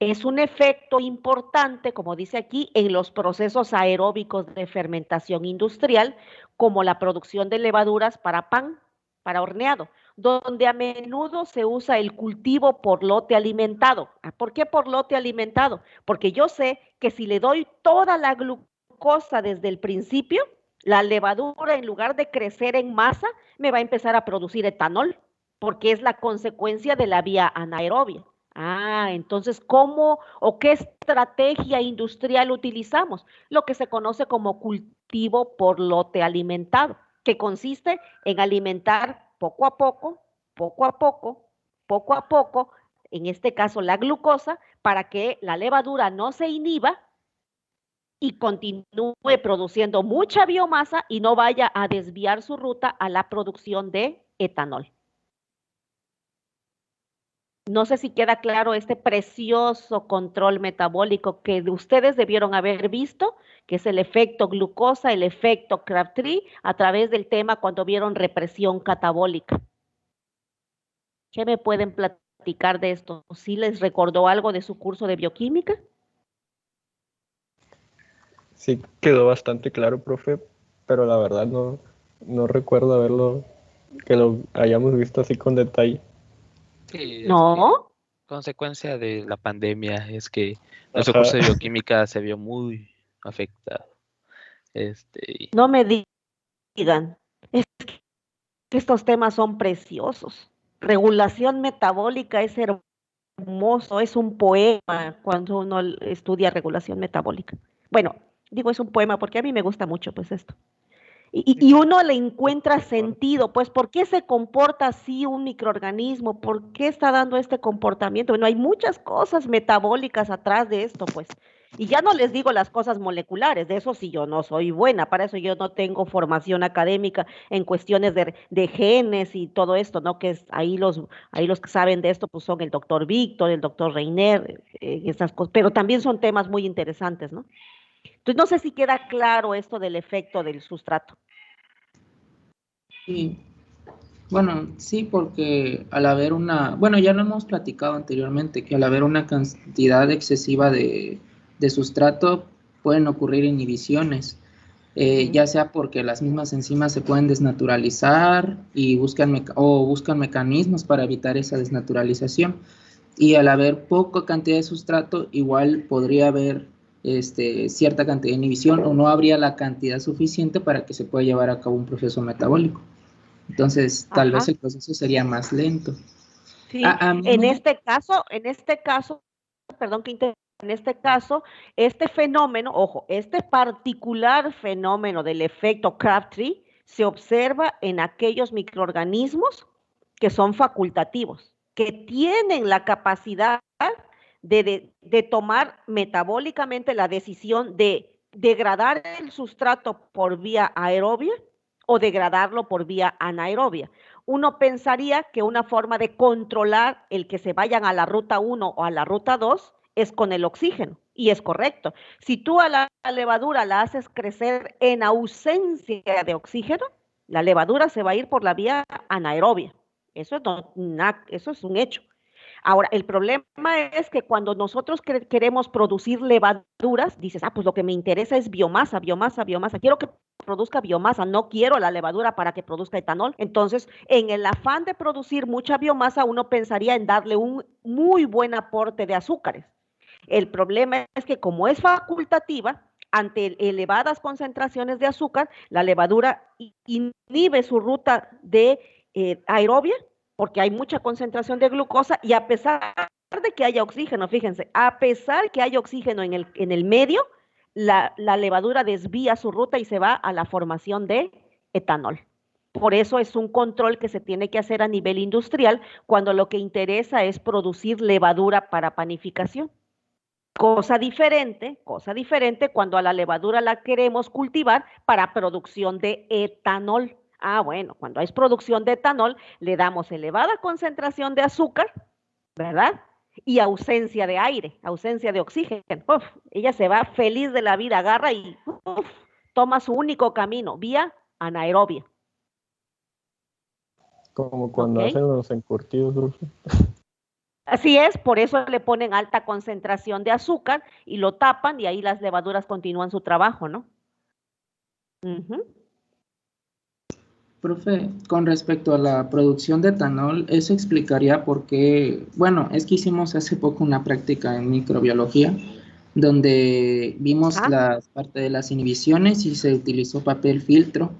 Es un efecto importante, como dice aquí, en los procesos aeróbicos de fermentación industrial, como la producción de levaduras para pan, para horneado, donde a menudo se usa el cultivo por lote alimentado. ¿Por qué por lote alimentado? Porque yo sé que si le doy toda la glucosa desde el principio, la levadura, en lugar de crecer en masa, me va a empezar a producir etanol, porque es la consecuencia de la vía anaerobia. Entonces, ¿cómo o qué estrategia industrial utilizamos? Lo que se conoce como cultivo por lote alimentado, que consiste en alimentar poco a poco, en este caso la glucosa, para que la levadura no se inhiba y continúe produciendo mucha biomasa y no vaya a desviar su ruta a la producción de etanol. No sé si queda claro este precioso control metabólico que ustedes debieron haber visto, que es el efecto glucosa, el efecto Crabtree, a través del tema cuando vieron represión catabólica. ¿Qué me pueden platicar de esto? ¿Sí les recordó algo de su curso de bioquímica? Sí, quedó bastante claro, profe, pero la verdad no recuerdo que lo hayamos visto así con detalle. Sí, ¿No? Consecuencia de la pandemia es que nuestro curso de bioquímica se vio muy afectado. No me digan, es que estos temas son preciosos. Regulación metabólica es hermoso, es un poema cuando uno estudia regulación metabólica. Bueno, digo es un poema porque a mí me gusta mucho pues esto. Y uno le encuentra sentido, pues, ¿por qué se comporta así un microorganismo? ¿Por qué está dando este comportamiento? Bueno, hay muchas cosas metabólicas atrás de esto, pues. Y ya no les digo las cosas moleculares, de eso sí yo no soy buena, para eso yo no tengo formación académica en cuestiones de genes y todo esto, ¿no? Que es ahí los que saben de esto, pues son el doctor Víctor, el doctor Reiner, esas cosas, pero también son temas muy interesantes, ¿no? Entonces, no sé si queda claro esto del efecto del sustrato. Sí. Bueno, sí, porque al haber bueno, ya lo hemos platicado anteriormente, que al haber una cantidad excesiva de sustrato pueden ocurrir inhibiciones. ya sea porque las mismas enzimas se pueden desnaturalizar y buscan mecanismos para evitar esa desnaturalización. Y al haber poca cantidad de sustrato, igual podría haber cierta cantidad de inhibición o no habría la cantidad suficiente para que se pueda llevar a cabo un proceso metabólico. Entonces, tal vez el proceso sería más lento. Sí, en este caso, perdón que interrumpa, en este caso, este fenómeno, ojo, este particular fenómeno del efecto Crabtree se observa en aquellos microorganismos que son facultativos, que tienen la capacidad de tomar metabólicamente la decisión de degradar el sustrato por vía aerobia o degradarlo por vía anaerobia. Uno pensaría que una forma de controlar el que se vayan a la ruta 1 o a la ruta 2 es con el oxígeno, y es correcto. Si tú a la levadura la haces crecer en ausencia de oxígeno, la levadura se va a ir por la vía anaerobia. Eso es un hecho. Ahora, el problema es que cuando nosotros queremos producir levaduras, dices, pues lo que me interesa es biomasa. Quiero que produzca biomasa, no quiero la levadura para que produzca etanol. Entonces, en el afán de producir mucha biomasa, uno pensaría en darle un muy buen aporte de azúcares. El problema es que como es facultativa, ante elevadas concentraciones de azúcar, la levadura inhibe su ruta de aerobia, porque hay mucha concentración de glucosa, y a pesar de que haya oxígeno, fíjense, a pesar de que haya oxígeno en el medio, la levadura desvía su ruta y se va a la formación de etanol. Por eso es un control que se tiene que hacer a nivel industrial cuando lo que interesa es producir levadura para panificación. Cosa diferente cuando a la levadura la queremos cultivar para producción de etanol. Bueno, cuando es producción de etanol, le damos elevada concentración de azúcar, ¿verdad? Y ausencia de aire, ausencia de oxígeno. Ella se va feliz de la vida, agarra y toma su único camino, vía anaerobia. Como cuando hacen los encurtidos. Así es, por eso le ponen alta concentración de azúcar y lo tapan y ahí las levaduras continúan su trabajo, ¿no? Profe, con respecto a la producción de etanol, eso explicaría por qué, bueno, es que hicimos hace poco una práctica en microbiología donde vimos la parte de las inhibiciones y se utilizó papel filtro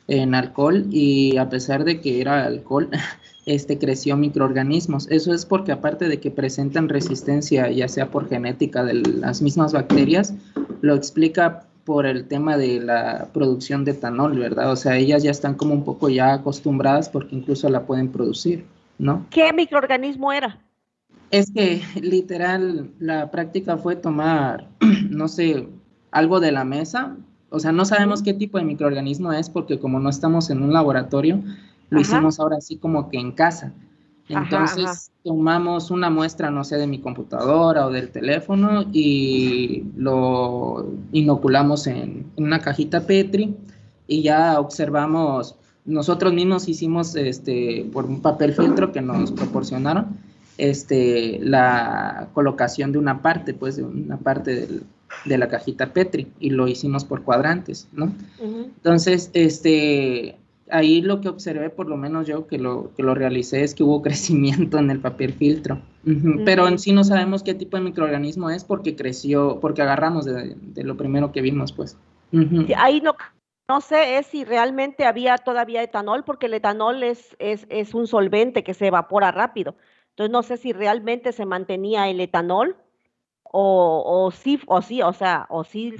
en alcohol y a pesar de que era alcohol, creció microorganismos. Eso es porque aparte de que presentan resistencia, ya sea por genética de las mismas bacterias, lo explica por el tema de la producción de etanol, ¿verdad? O sea, ellas ya están como un poco ya acostumbradas porque incluso la pueden producir, ¿no? ¿Qué microorganismo era? Es que literal la práctica fue tomar, no sé, algo de la mesa. O sea, no sabemos qué tipo de microorganismo es porque como no estamos en un laboratorio, lo hicimos ahora así como que en casa. Entonces tomamos una muestra, no sé, de mi computadora o del teléfono y lo inoculamos en una cajita Petri y ya observamos, nosotros mismos hicimos por un papel filtro que nos proporcionaron, la colocación de una parte, pues de una parte de la cajita Petri y lo hicimos por cuadrantes, ¿no? Entonces, ahí lo que observé, por lo menos yo que lo realicé, es que hubo crecimiento en el papel filtro. Pero en sí no sabemos qué tipo de microorganismo es porque creció, porque agarramos de lo primero que vimos, pues. Sí, ahí no sé es si realmente había todavía etanol, porque el etanol es un solvente que se evapora rápido. Entonces no sé si realmente se mantenía el etanol o sí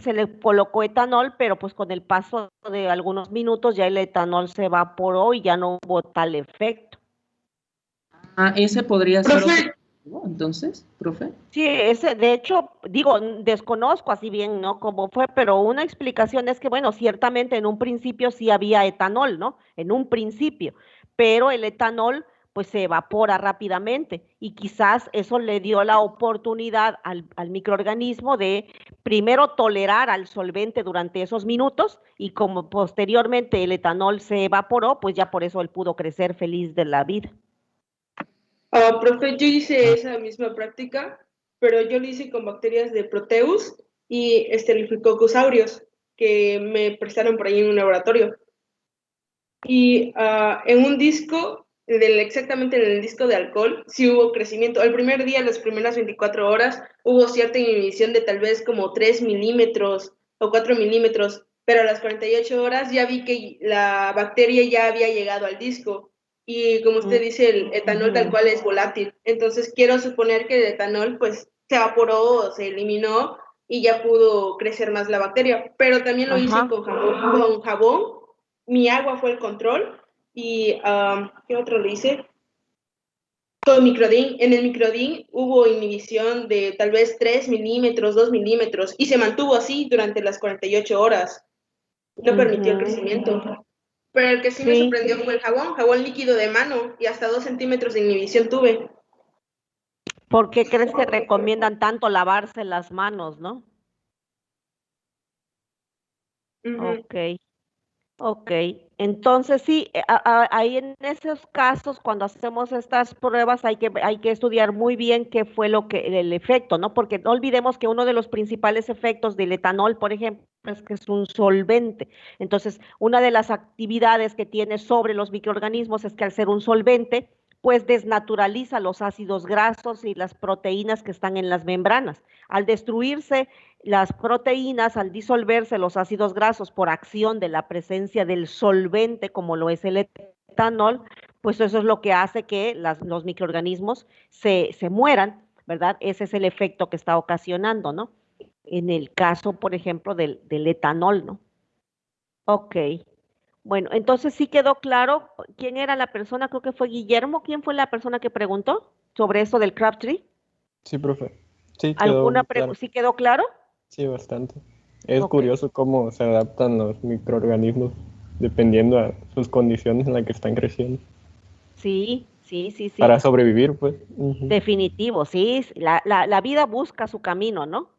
se le colocó etanol, pero pues con el paso de algunos minutos ya el etanol se evaporó y ya no hubo tal efecto. Ese podría ser entonces, profe. Sí, ese, de hecho, digo, desconozco así bien, ¿no? Cómo fue, pero una explicación es que, bueno, ciertamente en un principio sí había etanol, ¿no? En un principio, pero el etanol pues se evapora rápidamente y quizás eso le dio la oportunidad al microorganismo de primero tolerar al solvente durante esos minutos y como posteriormente el etanol se evaporó, pues ya por eso él pudo crecer feliz de la vida. Profe, yo hice esa misma práctica, pero yo lo hice con bacterias de Proteus y Staphylococcus aureus. que me prestaron por ahí en un laboratorio. Y en un disco, exactamente en el disco de alcohol, sí hubo crecimiento. El primer día, las primeras 24 horas, hubo cierta inhibición de tal vez como 3 milímetros o 4 milímetros, pero a las 48 horas ya vi que la bacteria ya había llegado al disco. Y como usted dice, el etanol tal cual es volátil. Entonces quiero suponer que el etanol pues se evaporó, se eliminó y ya pudo crecer más la bacteria. Pero también lo hice con jabón. Mi agua fue el control y ¿qué otro lo hice? Con microdin. En el microdin hubo inhibición de tal vez 3 milímetros, 2 milímetros y se mantuvo así durante las 48 horas. No permitió el crecimiento. Pero el que sí me sorprendió fue el jabón líquido de mano y hasta 2 centímetros de inhibición tuve. ¿Por qué crees que recomiendan tanto lavarse las manos, no? Ok, entonces sí, ahí en esos casos, cuando hacemos estas pruebas, hay que estudiar muy bien qué fue el efecto, ¿no? Porque no olvidemos que uno de los principales efectos del etanol, por ejemplo, es que es un solvente. Entonces, una de las actividades que tiene sobre los microorganismos es que al ser un solvente, pues desnaturaliza los ácidos grasos y las proteínas que están en las membranas. Al destruirse las proteínas, al disolverse los ácidos grasos por acción de la presencia del solvente, como lo es el etanol, pues eso es lo que hace que los microorganismos se mueran, ¿verdad? Ese es el efecto que está ocasionando, ¿no? En el caso, por ejemplo, del etanol, ¿no? Ok. Bueno, entonces sí quedó claro quién era la persona, creo que fue Guillermo. ¿Quién fue la persona que preguntó sobre eso del Crabtree? Sí, profe. Sí, quedó claro. ¿Sí quedó claro? Sí, bastante. Es curioso cómo se adaptan los microorganismos dependiendo a sus condiciones en las que están creciendo. Sí. Para sobrevivir, pues. Definitivo, sí. La vida busca su camino, ¿no?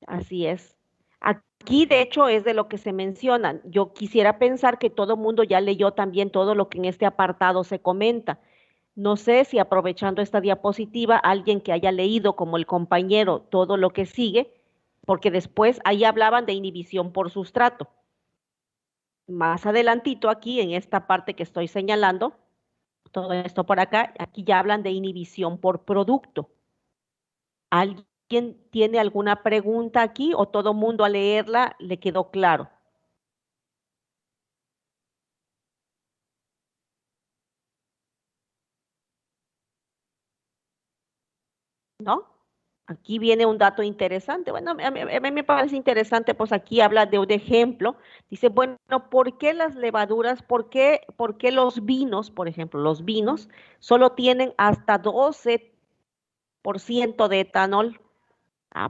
Así es. Aquí, de hecho, es de lo que se menciona. Yo quisiera pensar que todo mundo ya leyó también todo lo que en este apartado se comenta. No sé si aprovechando esta diapositiva, alguien que haya leído como el compañero todo lo que sigue, porque después ahí hablaban de inhibición por sustrato. Más adelantito aquí, en esta parte que estoy señalando, todo esto por acá, aquí ya hablan de inhibición por producto. ¿Alguien tiene alguna pregunta aquí o todo mundo al leerla le quedó claro? ¿No? Aquí viene un dato interesante. Bueno, a mí me parece interesante, pues aquí habla de un ejemplo. Dice, bueno, ¿por qué las levaduras, por qué los vinos, por ejemplo, los vinos solo tienen hasta 12% de etanol?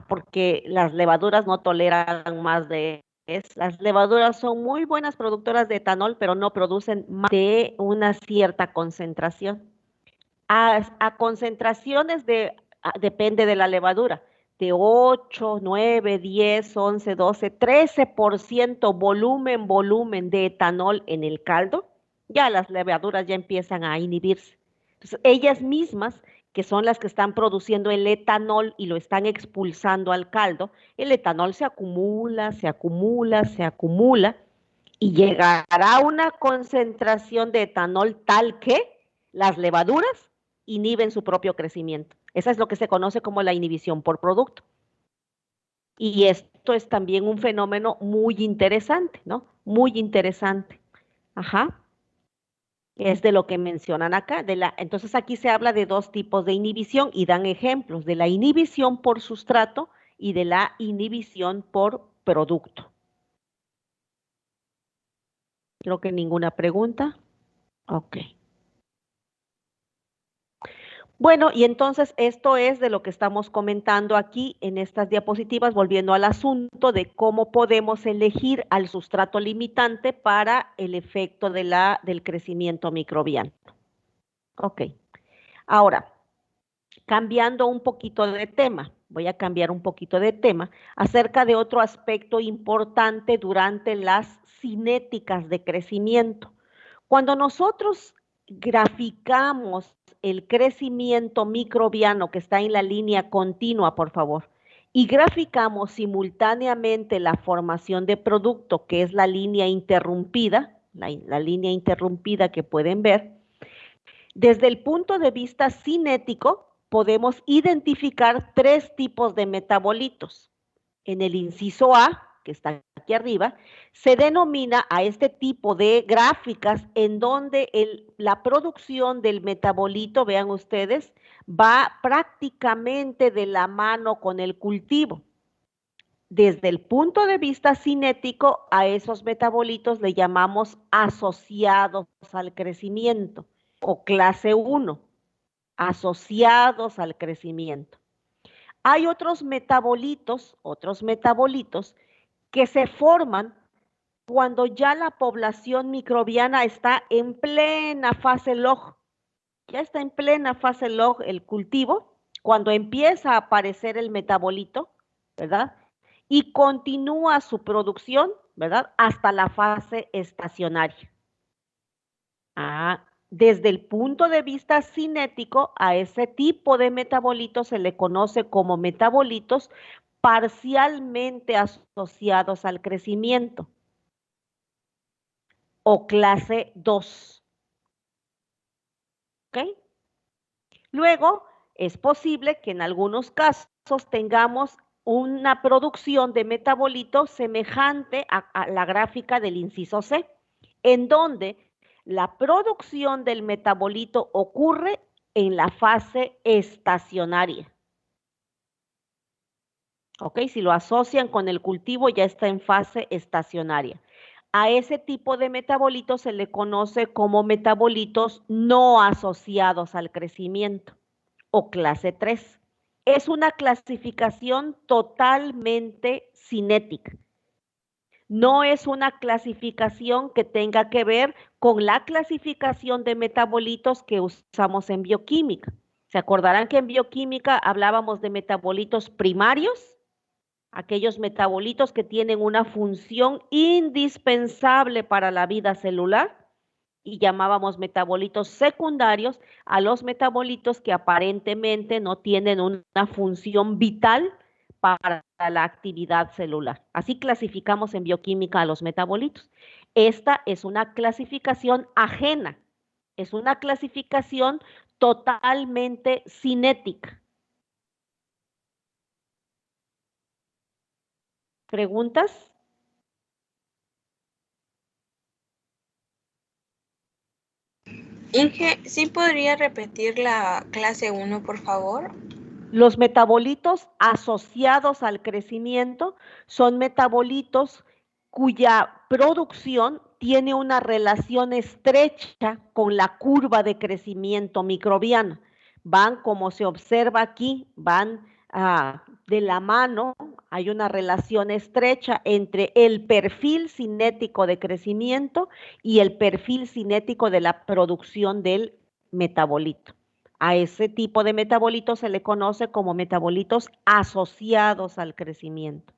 Porque las levaduras no toleran más de eso. Las levaduras son muy buenas productoras de etanol, pero no producen más de una cierta concentración. A concentraciones depende de la levadura, de 8, 9, 10, 11, 12, 13% volumen de etanol en el caldo, ya las levaduras ya empiezan a inhibirse. Entonces, ellas mismas, que son las que están produciendo el etanol y lo están expulsando al caldo, el etanol se acumula, y llegará a una concentración de etanol tal que las levaduras inhiben su propio crecimiento. Esa es lo que se conoce como la inhibición por producto. Y esto es también un fenómeno muy interesante, ¿no? Muy interesante. Ajá. Es de lo que mencionan acá. Entonces aquí se habla de dos tipos de inhibición y dan ejemplos de la inhibición por sustrato y de la inhibición por producto. Creo que ninguna pregunta. Ok. Bueno, y entonces esto es de lo que estamos comentando aquí en estas diapositivas, volviendo al asunto de cómo podemos elegir al sustrato limitante para el efecto del crecimiento microbiano. Ok, ahora, cambiando un poquito de tema, voy a cambiar un poquito de tema acerca de otro aspecto importante durante las cinéticas de crecimiento. Cuando nosotros graficamos el crecimiento microbiano que está en la línea continua, por favor, y graficamos simultáneamente la formación de producto, que es la línea interrumpida, la línea interrumpida que pueden ver, desde el punto de vista cinético, podemos identificar 3 tipos de metabolitos. En el inciso A, que está aquí arriba, se denomina a este tipo de gráficas en donde la producción del metabolito, vean ustedes, va prácticamente de la mano con el cultivo. Desde el punto de vista cinético, a esos metabolitos le llamamos asociados al crecimiento o clase 1, asociados al crecimiento. Hay otros metabolitos que se forman cuando ya la población microbiana está en plena fase log. Ya está en plena fase log el cultivo, cuando empieza a aparecer el metabolito, ¿verdad? Y continúa su producción, ¿verdad? Hasta la fase estacionaria. Desde el punto de vista cinético, a ese tipo de metabolitos se le conoce como metabolitos parcialmente asociados al crecimiento o clase 2. ¿Ok? Luego, es posible que en algunos casos tengamos una producción de metabolitos semejante a la gráfica del inciso C, en donde la producción del metabolito ocurre en la fase estacionaria. ¿Ok? Si lo asocian con el cultivo, ya está en fase estacionaria. A ese tipo de metabolitos se le conoce como metabolitos no asociados al crecimiento o clase 3. Es una clasificación totalmente cinética. No es una clasificación que tenga que ver con la clasificación de metabolitos que usamos en bioquímica. ¿Se acordarán que en bioquímica hablábamos de metabolitos primarios? Aquellos metabolitos que tienen una función indispensable para la vida celular, y llamábamos metabolitos secundarios a los metabolitos que aparentemente no tienen una función vital para la actividad celular. Así clasificamos en bioquímica a los metabolitos. Esta es una clasificación ajena, es una clasificación totalmente cinética. ¿Preguntas? Inge, ¿sí podría repetir la clase 1, por favor? Los metabolitos asociados al crecimiento son metabolitos cuya producción tiene una relación estrecha con la curva de crecimiento microbiana. Van, como se observa aquí, van de la mano, hay una relación estrecha entre el perfil cinético de crecimiento y el perfil cinético de la producción del metabolito. A ese tipo de metabolitos se le conoce como metabolitos asociados al crecimiento.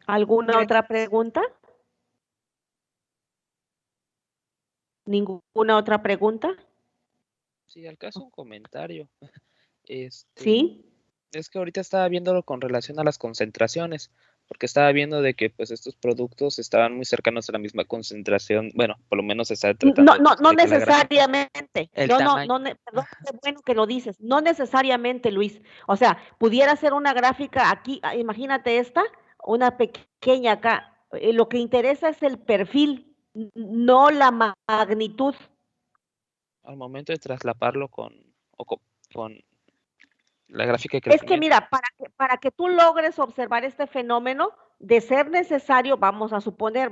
¿Alguna otra pregunta? ¿Ninguna otra pregunta? Sí, al caso un comentario. ¿Sí? Es que ahorita estaba viéndolo con relación a las concentraciones, porque estaba viendo de que pues estos productos estaban muy cercanos a la misma concentración, bueno, por lo menos se está tratando No de que la gráfica, necesariamente. el tamaño. Perdón, qué bueno que lo dices. No necesariamente, Luis. O sea, pudiera ser una gráfica aquí, imagínate esta, una pequeña acá. Lo que interesa es el perfil, no la magnitud. Al momento de traslaparlo con la gráfica de Es que crecimiento. mira, para que tú logres observar este fenómeno, de ser necesario, vamos a suponer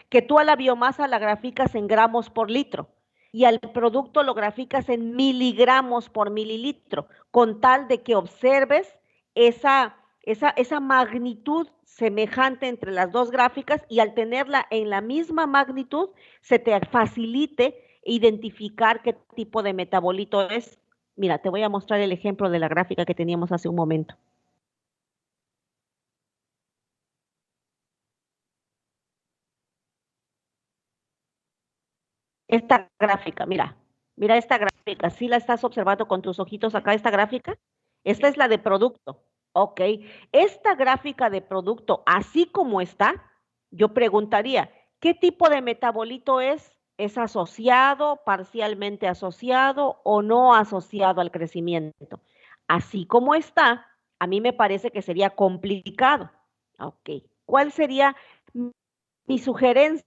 que tú a la biomasa la graficas en gramos por litro y al producto lo graficas en miligramos por mililitro, con tal de que observes esa magnitud semejante entre las dos gráficas, y al tenerla en la misma magnitud, se te facilite identificar qué tipo de metabolito es. Mira, te voy a mostrar el ejemplo de la gráfica que teníamos hace un momento. Esta gráfica, mira, mira esta gráfica, ¿sí la estás observando con tus ojitos acá, esta gráfica? Esta es la de producto, ok. Esta gráfica de producto, así como está, yo preguntaría, ¿qué tipo de metabolito es? ¿Es asociado, parcialmente asociado o no asociado al crecimiento? Así como está, a mí me parece que sería complicado. Ok, ¿cuál sería mi sugerencia?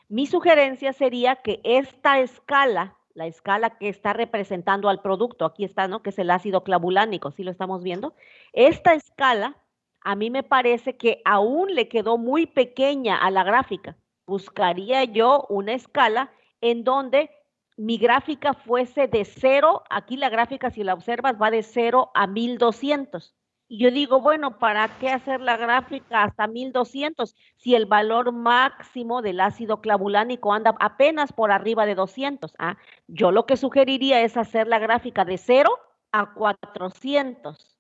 Mi sugerencia sería que esta escala, la escala que está representando al producto, aquí está, ¿no? Que es el ácido clavulánico, ¿sí lo estamos viendo? Esta escala, a mí me parece que aún le quedó muy pequeña a la gráfica. Buscaría yo una escala en donde mi gráfica fuese de 0, aquí la gráfica, si la observas, va de 0 a 1200. Y yo digo, bueno, ¿para qué hacer la gráfica hasta 1200 si el valor máximo del ácido clavulánico anda apenas por arriba de 200? Ah, yo lo que sugeriría es hacer la gráfica de 0 a 400.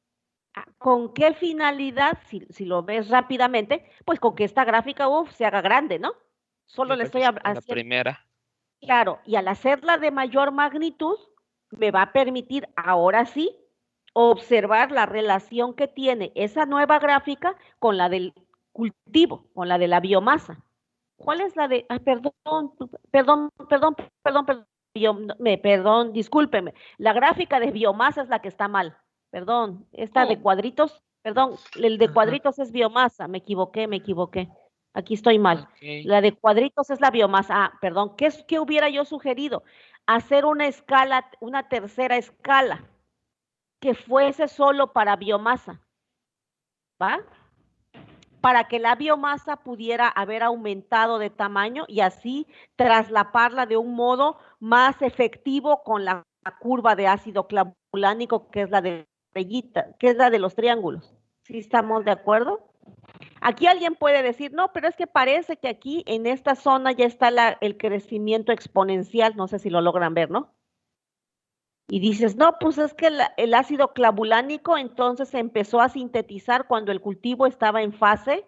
¿Con qué finalidad? Si lo ves rápidamente, pues con que esta gráfica se haga grande, ¿no? Solo Yo le creo que estoy es la haciendo. primera. Claro, y al hacerla de mayor magnitud, me va a permitir ahora sí observar la relación que tiene esa nueva gráfica con la del cultivo, con la de la biomasa. ¿Cuál es la de? Perdón, discúlpeme. La gráfica de biomasa es la que está mal. Perdón, esta de cuadritos, perdón, el de cuadritos es biomasa, me equivoqué. Aquí estoy mal. Okay. La de cuadritos es la biomasa. Ah, perdón, ¿qué hubiera yo sugerido? Hacer una escala, una tercera escala que fuese solo para biomasa, ¿va? Para que la biomasa pudiera haber aumentado de tamaño y así traslaparla de un modo más efectivo con la curva de ácido clavulánico, que es la de rayita, que es la de los triángulos. ¿Sí estamos de acuerdo? Aquí alguien puede decir, no, pero es que parece que aquí en esta zona ya está el crecimiento exponencial, no sé si lo logran ver, ¿no? Y dices, no, pues es que el ácido clavulánico entonces se empezó a sintetizar cuando el cultivo estaba en fase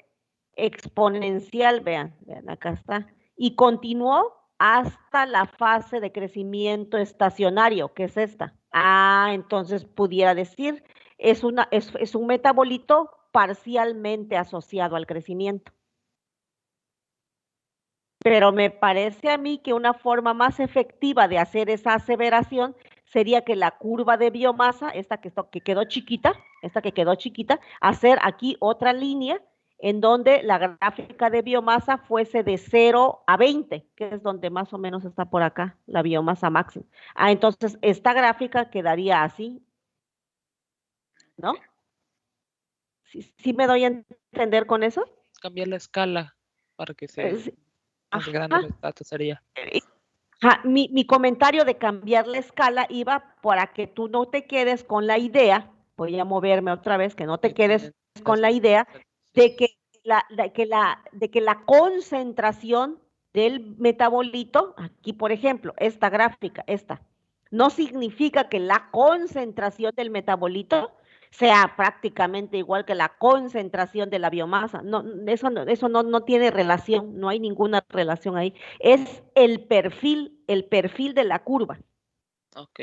exponencial, vean, acá está, y continuó hasta la fase de crecimiento estacionario, que es esta. Ah, entonces pudiera decir, es un metabolito parcialmente asociado al crecimiento. Pero me parece a mí que una forma más efectiva de hacer esa aseveración sería que la curva de biomasa, esta que quedó chiquita, hacer aquí otra línea en donde la gráfica de biomasa fuese de 0 a 20, que es donde más o menos está por acá, la biomasa máxima. Ah, entonces esta gráfica quedaría así, ¿no? ¿Sí me doy a entender con eso? Cambiar la escala para que sea más grande los datos sería. Mi comentario de cambiar la escala iba para que tú no te quedes con la idea, voy a moverme otra vez, que no te quedes con la idea de que la concentración del metabolito, aquí por ejemplo, esta gráfica, no significa que la concentración del metabolito sea prácticamente igual que la concentración de la biomasa. No, eso no tiene relación, no hay ninguna relación ahí. Es el perfil de la curva. Ok.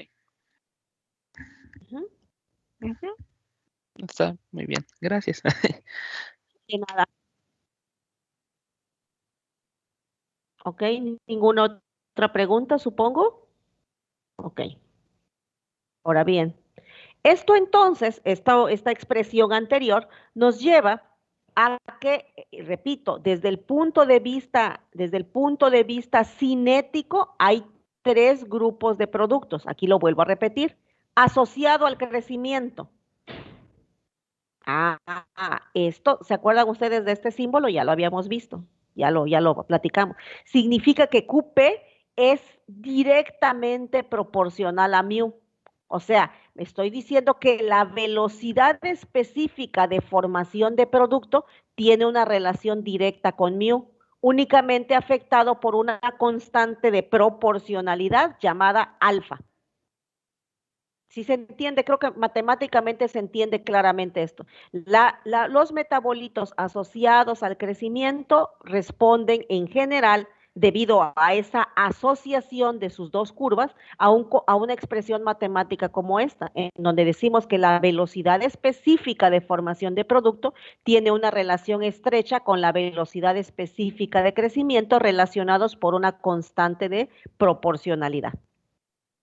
Está muy bien, gracias. De nada. Ok, ¿ninguna otra pregunta, supongo? Ok. Ahora bien, esto entonces, esta expresión anterior, nos lleva a que, repito, desde el punto de vista cinético, hay 3 grupos de productos. Aquí lo vuelvo a repetir. Asociado al crecimiento. Esto, ¿se acuerdan ustedes de este símbolo? Ya lo habíamos visto, ya lo platicamos. Significa que QP es directamente proporcional a mu. O sea, me estoy diciendo que la velocidad específica de formación de producto tiene una relación directa con mu, únicamente afectado por una constante de proporcionalidad llamada alfa. Si se entiende, creo que matemáticamente se entiende claramente esto. Los metabolitos asociados al crecimiento responden en general debido a esa asociación de sus dos curvas a una expresión matemática como esta, en donde decimos que la velocidad específica de formación de producto tiene una relación estrecha con la velocidad específica de crecimiento relacionados por una constante de proporcionalidad.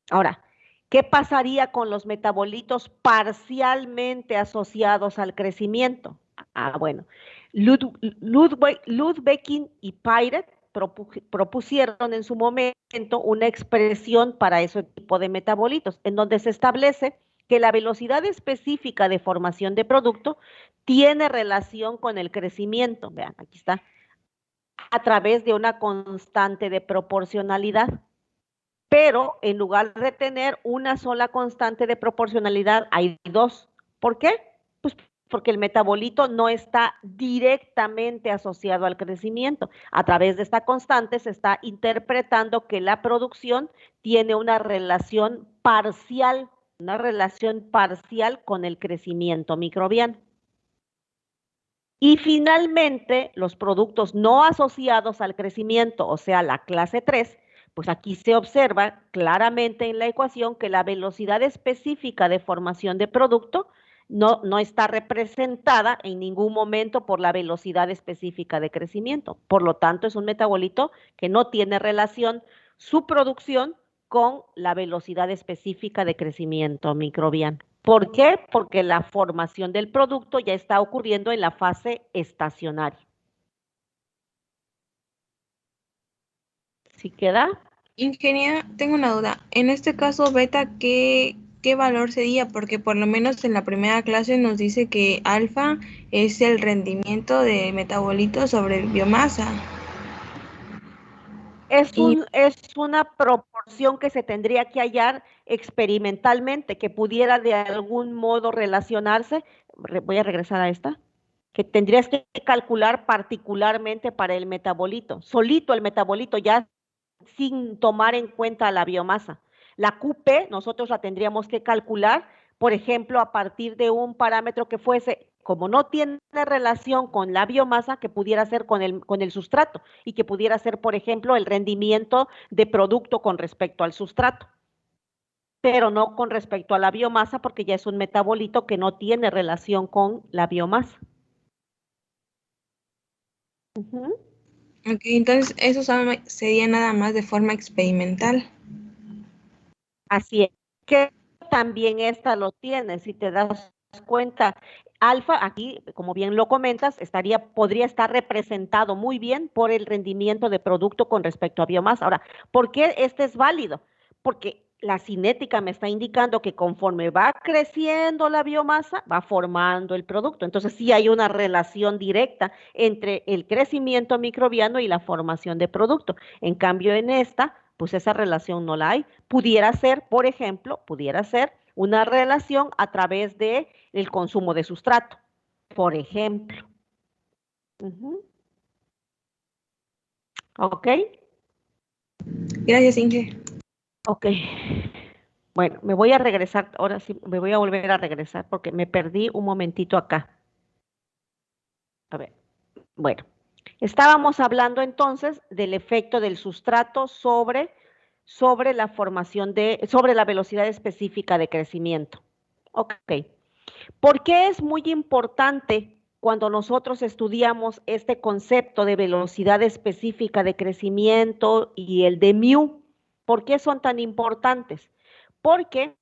Ahora, ¿qué pasaría con los metabolitos parcialmente asociados al crecimiento? Bueno, Ludwig y Piret propusieron en su momento una expresión para ese tipo de metabolitos, en donde se establece que la velocidad específica de formación de producto tiene relación con el crecimiento, vean, aquí está, a través de una constante de proporcionalidad. Pero en lugar de tener una sola constante de proporcionalidad, hay dos. ¿Por qué? Pues porque el metabolito no está directamente asociado al crecimiento. A través de esta constante se está interpretando que la producción tiene una relación parcial con el crecimiento microbiano. Y finalmente, los productos no asociados al crecimiento, o sea, la clase 3, pues aquí se observa claramente en la ecuación que la velocidad específica de formación de producto no está representada en ningún momento por la velocidad específica de crecimiento. Por lo tanto, es un metabolito que no tiene relación su producción con la velocidad específica de crecimiento microbiano. ¿Por qué? Porque la formación del producto ya está ocurriendo en la fase estacionaria. ¿Sí queda? Ingeniera, tengo una duda. En este caso, beta, ¿qué valor sería? Porque por lo menos en la primera clase nos dice que alfa es el rendimiento de metabolitos sobre biomasa. Es una proporción que se tendría que hallar experimentalmente, que pudiera de algún modo relacionarse. Voy a regresar a esta. Que tendrías que calcular particularmente para el metabolito. Solito el metabolito, ya sin tomar en cuenta la biomasa. La QP nosotros la tendríamos que calcular, por ejemplo, a partir de un parámetro que fuese, como no tiene relación con la biomasa, que pudiera ser con el sustrato y que pudiera ser, por ejemplo, el rendimiento de producto con respecto al sustrato, pero no con respecto a la biomasa porque ya es un metabolito que no tiene relación con la biomasa. Ok, entonces eso sería nada más de forma experimental. Así es, que también esta lo tiene, si te das cuenta, alfa aquí, como bien lo comentas, podría estar representado muy bien por el rendimiento de producto con respecto a biomasa. Ahora, ¿por qué este es válido? Porque la cinética me está indicando que conforme va creciendo la biomasa, va formando el producto. Entonces sí hay una relación directa entre el crecimiento microbiano y la formación de producto. En cambio, en esta, pues esa relación no la hay. Pudiera ser, por ejemplo, una relación a través del consumo de sustrato, por ejemplo. ¿Ok? Gracias, Inge. Ok. Bueno, me voy a regresar, ahora sí, me voy a volver a regresar porque me perdí un momentito acá. A ver, bueno, estábamos hablando entonces del efecto del sustrato sobre la formación sobre la velocidad específica de crecimiento. Ok. ¿Por qué es muy importante cuando nosotros estudiamos este concepto de velocidad específica de crecimiento y el de mu? ¿Por qué son tan importantes? Porque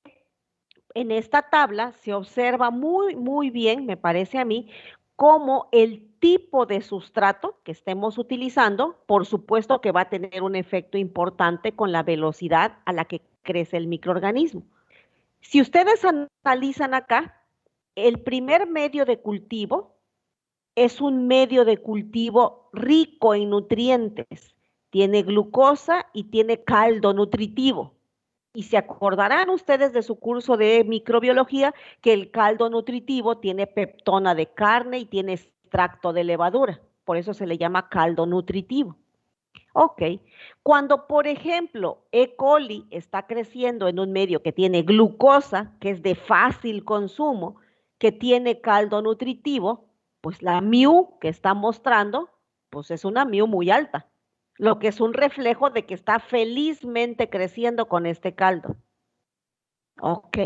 en esta tabla se observa muy bien, me parece a mí, cómo el tipo de sustrato que estemos utilizando, por supuesto que va a tener un efecto importante con la velocidad a la que crece el microorganismo. Si ustedes analizan acá, el primer medio de cultivo es un medio de cultivo rico en nutrientes, tiene glucosa y tiene caldo nutritivo. Y se acordarán ustedes de su curso de microbiología que el caldo nutritivo tiene peptona de carne y tiene extracto de levadura. Por eso se le llama caldo nutritivo. Ok, cuando por ejemplo E. coli está creciendo en un medio que tiene glucosa, que es de fácil consumo, que tiene caldo nutritivo, pues la mu que está mostrando, pues es una mu muy alta. lo que es un reflejo de que está felizmente creciendo con este caldo. Ok.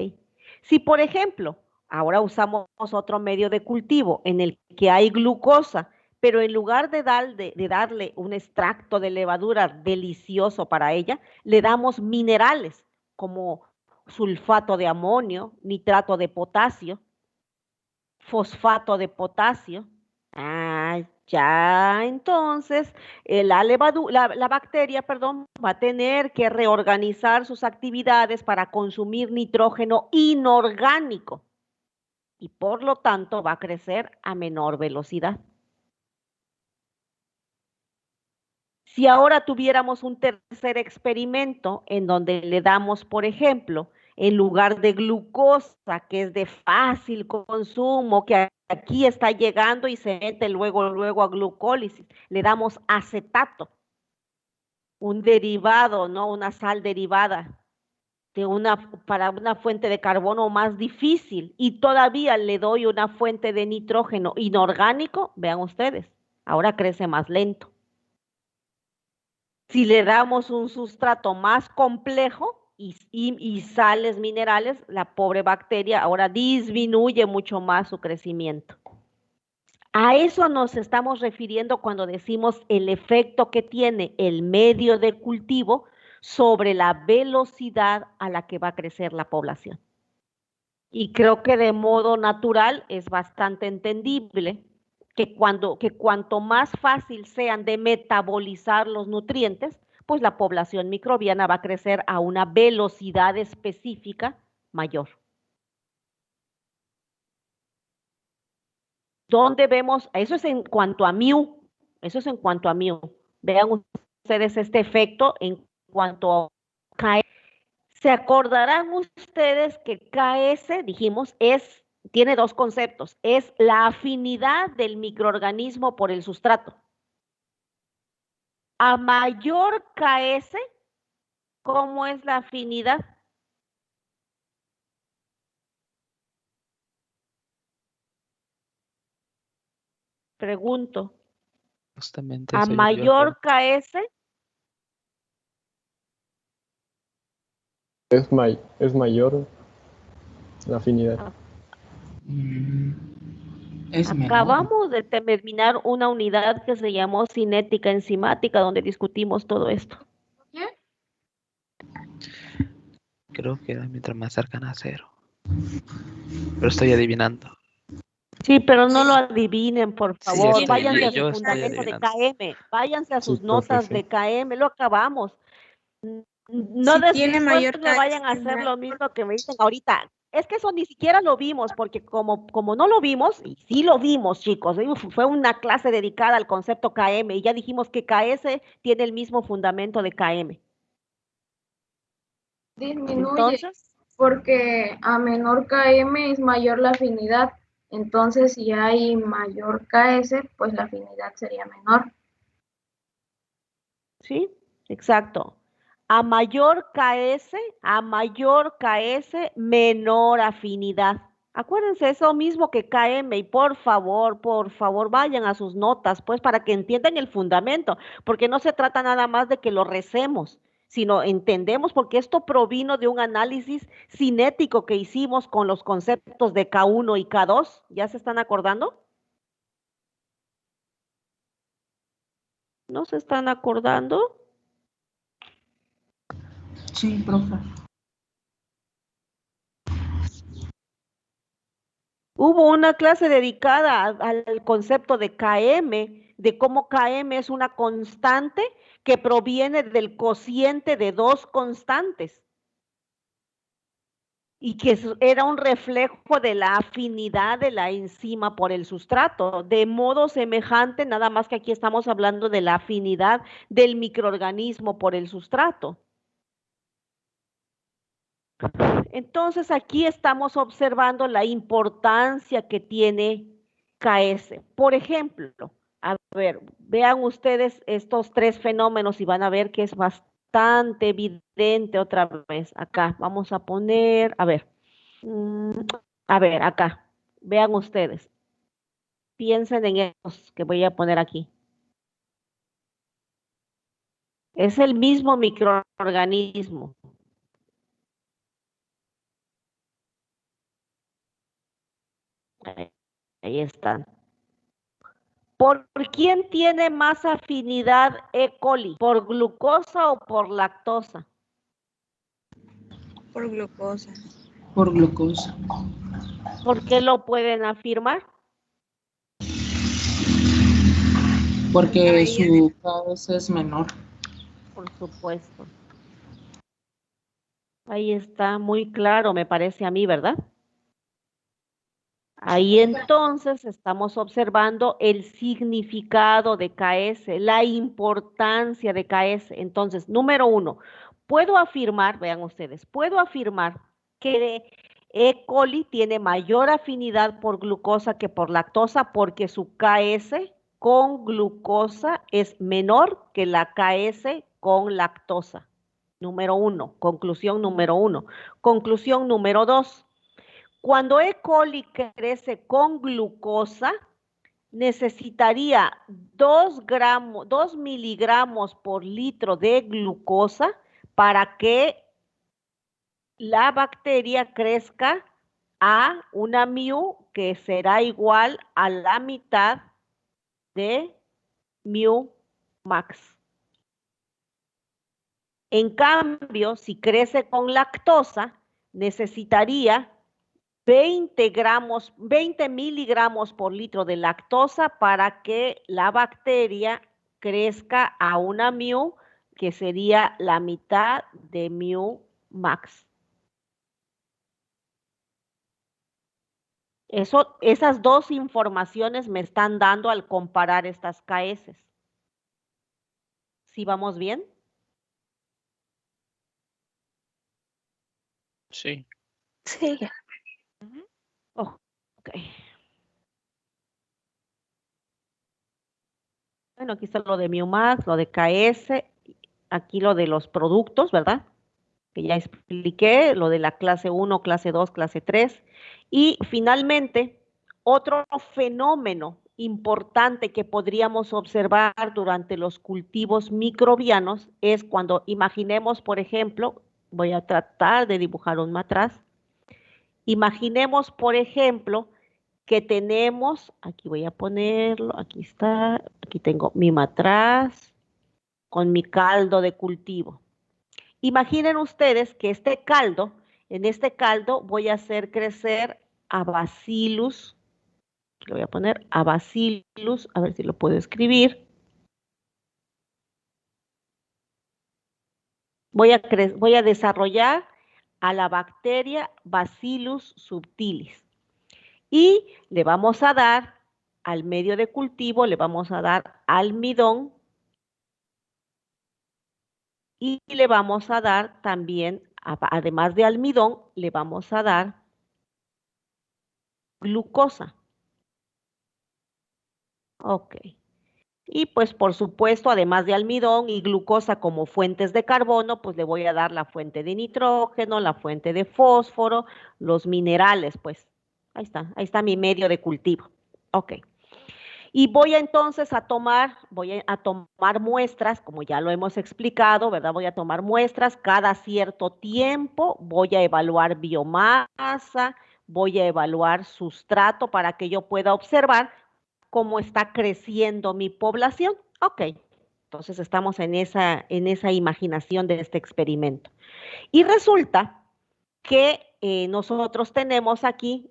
Si, por ejemplo, ahora usamos otro medio de cultivo en el que hay glucosa, pero en lugar de darle un extracto de levadura delicioso para ella, le damos minerales como sulfato de amonio, nitrato de potasio, fosfato de potasio. Ya entonces la bacteria, perdón, va a tener que reorganizar sus actividades para consumir nitrógeno inorgánico y por lo tanto va a crecer a menor velocidad. Si ahora tuviéramos un tercer experimento en donde le damos, por ejemplo, en lugar de glucosa, que es de fácil consumo, que aquí está llegando y se mete luego a glucólisis, le damos acetato, un derivado, ¿no? Una sal derivada para una fuente de carbono más difícil y todavía le doy una fuente de nitrógeno inorgánico, vean ustedes, ahora crece más lento. Si le damos un sustrato más complejo y sales minerales, la pobre bacteria ahora disminuye mucho más su crecimiento. A eso nos estamos refiriendo cuando decimos el efecto que tiene el medio de cultivo sobre la velocidad a la que va a crecer la población. Y creo que de modo natural es bastante entendible que cuanto más fácil sean de metabolizar los nutrientes, pues la población microbiana va a crecer a una velocidad específica mayor. ¿Dónde vemos? Eso es en cuanto a mu, eso es en cuanto a mu. Vean ustedes este efecto en cuanto a KS. Se acordarán ustedes que KS, dijimos, tiene dos conceptos. Es la afinidad del microorganismo por el sustrato. A mayor KS, ¿cómo es la afinidad? Pregunto. Justamente a mayor KS. Es mayor la afinidad. Acabamos de terminar una unidad que se llamó cinética enzimática, donde discutimos todo esto. ¿Qué? Creo que era mientras más cercana a cero. Pero estoy adivinando. Sí, pero no lo adivinen, por favor. Sí, váyanse a yo su estoy fundamento de adivinando. KM, váyanse a sus Sí, notas profe, de KM, lo acabamos. No Si después tiene mayor me vayan a hacer lo mismo que me dicen ahorita. Es que eso ni siquiera lo vimos, porque como no lo vimos, y sí lo vimos, chicos, fue una clase dedicada al concepto KM, y ya dijimos que KS tiene el mismo fundamento de KM. Disminuye, Entonces, porque a menor KM es mayor la afinidad. Entonces, si hay mayor KS, pues la afinidad sería menor. sí, exacto. A mayor KS, menor afinidad. Acuérdense, eso mismo que KM, y por favor, vayan a sus notas, pues, para que entiendan el fundamento, porque no se trata nada más de que lo recemos, sino entendemos, porque esto provino de un análisis cinético que hicimos con los conceptos de K1 y K2. ¿Ya se están acordando? ¿No se están acordando? Sí, profe. Hubo una clase dedicada al concepto de KM, de cómo KM es una constante que proviene del cociente de dos constantes y que era un reflejo de la afinidad de la enzima por el sustrato, de modo semejante, nada más que aquí estamos hablando de la afinidad del microorganismo por el sustrato. Entonces aquí estamos observando la importancia que tiene KS. Por ejemplo, a ver, vean ustedes estos tres fenómenos y van a ver que es bastante evidente otra vez. Acá vamos a poner, a ver, acá, vean ustedes. Piensen en estos que voy a poner aquí. Es el mismo microorganismo. Ahí están. ¿Por quién tiene más afinidad E. coli? ¿Por glucosa o por lactosa? Por glucosa. Por glucosa. ¿Por qué lo pueden afirmar? Porque su KS es menor. Por supuesto. Ahí está muy claro, me parece a mí, ¿verdad? Ahí entonces estamos observando el significado de KS, la importancia de KS. Entonces, número 1, puedo afirmar, vean ustedes, puedo afirmar que E. coli tiene mayor afinidad por glucosa que por lactosa porque su KS con glucosa es menor que la KS con lactosa. Número 1, conclusión número 1. Conclusión número 2. Cuando E. coli crece con glucosa, necesitaría 2 miligramos por litro de glucosa para que la bacteria crezca a una mu que será igual a la mitad de mu max. En cambio, si crece con lactosa, necesitaría 20 miligramos por litro de lactosa para que la bacteria crezca a una mu que sería la mitad de mu max. Esas dos informaciones me están dando al comparar estas KS. ¿Sí vamos bien? Sí. Sí. Oh, ok. Bueno, aquí está lo de Mumax, lo de KS, aquí lo de los productos, ¿verdad? Que ya expliqué, lo de la clase 1, clase 2, clase 3. Y finalmente, otro fenómeno importante que podríamos observar durante los cultivos microbianos es cuando imaginemos, por ejemplo, voy a tratar de dibujar un matraz. Imaginemos, por ejemplo, que tenemos, aquí voy a ponerlo, aquí está, aquí tengo mi matraz con mi caldo de cultivo. Imaginen ustedes que en este caldo voy a hacer crecer a Bacillus, le voy a poner a Bacillus, a ver si lo puedo escribir. Voy a desarrollar a la bacteria Bacillus subtilis. Y le vamos a dar al medio de cultivo, le vamos a dar almidón y le vamos a dar también, además de almidón, le vamos a dar glucosa. Ok. Y pues por supuesto, además de almidón y glucosa como fuentes de carbono, pues le voy a dar la fuente de nitrógeno, la fuente de fósforo, los minerales, pues ahí está mi medio de cultivo. Ok. Y voy entonces a tomar muestras, como ya lo hemos explicado, ¿verdad? Voy a tomar muestras cada cierto tiempo, voy a evaluar biomasa, voy a evaluar sustrato para que yo pueda observar cómo está creciendo mi población. Ok, entonces estamos en esa imaginación de este experimento. Y resulta que nosotros tenemos aquí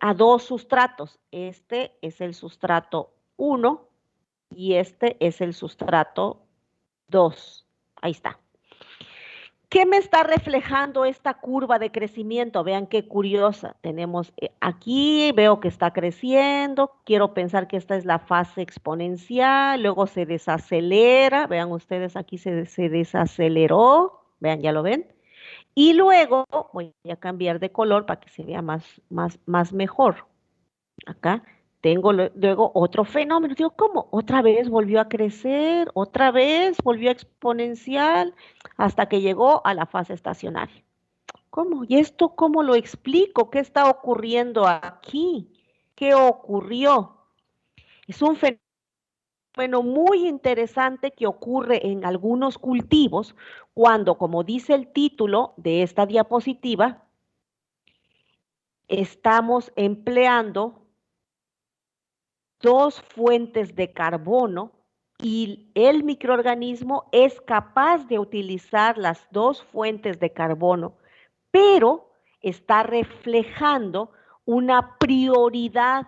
a dos sustratos. Este es el sustrato 1 y este es el sustrato 2. Ahí está. ¿Qué me está reflejando esta curva de crecimiento? Vean qué curiosa. Tenemos aquí, veo que está creciendo. Quiero pensar que esta es la fase exponencial. Luego se desacelera. Vean ustedes, aquí se desaceleró. Vean, ¿ya lo ven? Y luego voy a cambiar de color para que se vea más mejor. Acá tengo luego otro fenómeno. Digo, ¿cómo? Otra vez volvió a crecer, otra vez volvió a exponencial hasta que llegó a la fase estacionaria. ¿Cómo? ¿Y esto cómo lo explico? ¿Qué está ocurriendo aquí? ¿Qué ocurrió? Es un fenómeno muy interesante que ocurre en algunos cultivos cuando, como dice el título de esta diapositiva, estamos empleando dos fuentes de carbono y el microorganismo es capaz de utilizar las dos fuentes de carbono, pero está reflejando una prioridad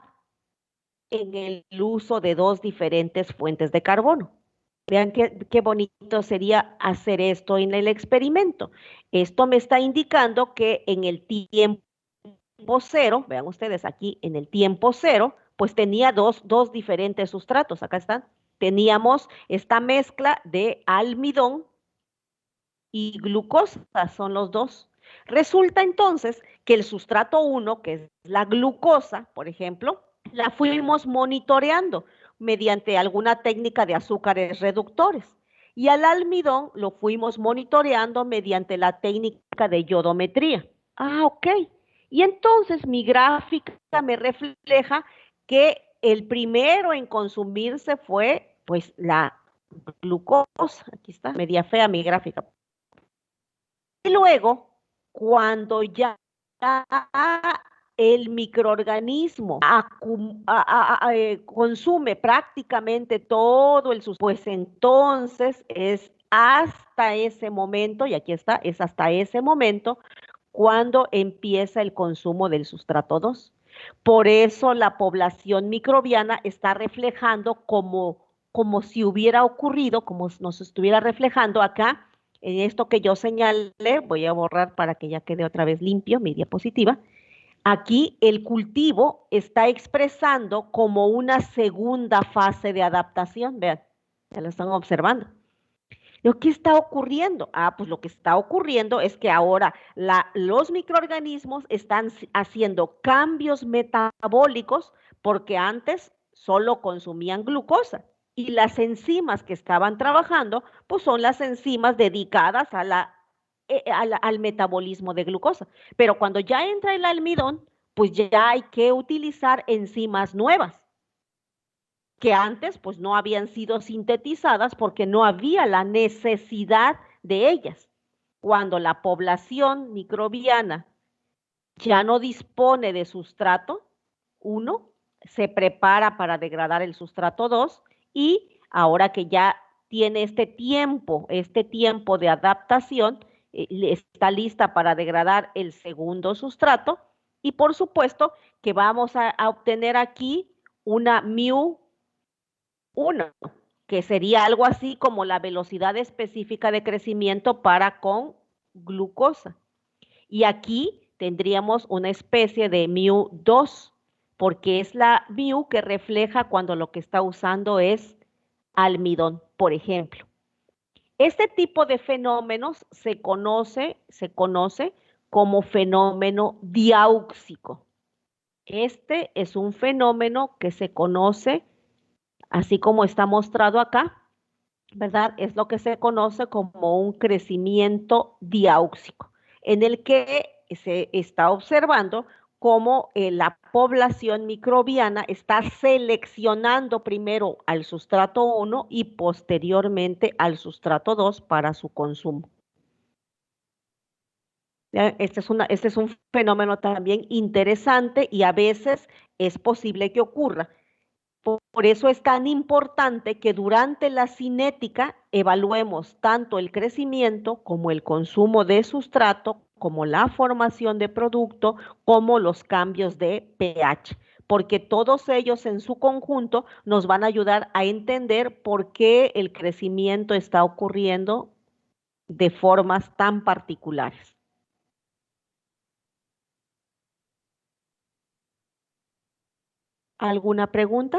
en el uso de dos diferentes fuentes de carbono. Vean qué bonito sería hacer esto en el experimento. Esto me está indicando que en el tiempo cero, vean ustedes aquí, en el tiempo cero, pues tenía dos diferentes sustratos. Acá están. Teníamos esta mezcla de almidón y glucosa, son los dos. Resulta entonces que el sustrato 1, que es la glucosa, por ejemplo, la fuimos monitoreando mediante alguna técnica de azúcares reductores. Y al almidón lo fuimos monitoreando mediante la técnica de iodometría. Ah, ok. Y entonces mi gráfica me refleja que el primero en consumirse fue pues la glucosa. Aquí está, media fea mi gráfica. Y luego, cuando ya el microorganismo consume prácticamente todo el sustrato, pues entonces es hasta ese momento, y aquí está, es hasta ese momento cuando empieza el consumo del sustrato 2. Por eso la población microbiana está reflejando como si hubiera ocurrido, como nos estuviera reflejando acá, en esto que yo señalé, voy a borrar para que ya quede otra vez limpio mi diapositiva. Aquí el cultivo está expresando como una segunda fase de adaptación. Vean, ya lo están observando. ¿Qué está ocurriendo? Pues lo que está ocurriendo es que ahora los microorganismos están haciendo cambios metabólicos porque antes solo consumían glucosa y las enzimas que estaban trabajando pues son las enzimas dedicadas al metabolismo de glucosa. Pero cuando ya entra el almidón, pues ya hay que utilizar enzimas nuevas que antes pues no habían sido sintetizadas porque no había la necesidad de ellas. Cuando la población microbiana ya no dispone de sustrato 1, se prepara para degradar el sustrato 2 y ahora que ya tiene este tiempo de adaptación, está lista para degradar el segundo sustrato y por supuesto que vamos a obtener aquí una mu 1, que sería algo así como la velocidad específica de crecimiento para con glucosa. Y aquí tendríamos una especie de mu2, porque es la mu que refleja cuando lo que está usando es almidón, por ejemplo. Este tipo de fenómenos se conoce como fenómeno diáuxico. Este es un fenómeno que se conoce así como está mostrado acá, ¿verdad? Es lo que se conoce como un crecimiento diáuxico, en el que se está observando cómo la población microbiana está seleccionando primero al sustrato 1 y posteriormente al sustrato 2 para su consumo. Este es un fenómeno también interesante y a veces es posible que ocurra. Por eso es tan importante que durante la cinética evaluemos tanto el crecimiento como el consumo de sustrato, como la formación de producto, como los cambios de pH, porque todos ellos en su conjunto nos van a ayudar a entender por qué el crecimiento está ocurriendo de formas tan particulares. ¿Alguna pregunta?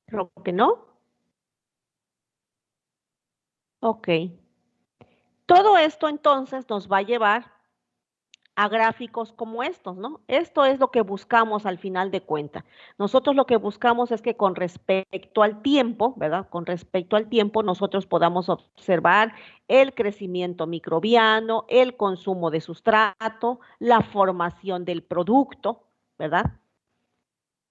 Creo que no. Ok. Todo esto entonces nos va a llevar a gráficos como estos, ¿no? Esto es lo que buscamos al final de cuentas. Nosotros lo que buscamos es que con respecto al tiempo, ¿verdad? Con respecto al tiempo, nosotros podamos observar el crecimiento microbiano, el consumo de sustrato, la formación del producto, ¿verdad?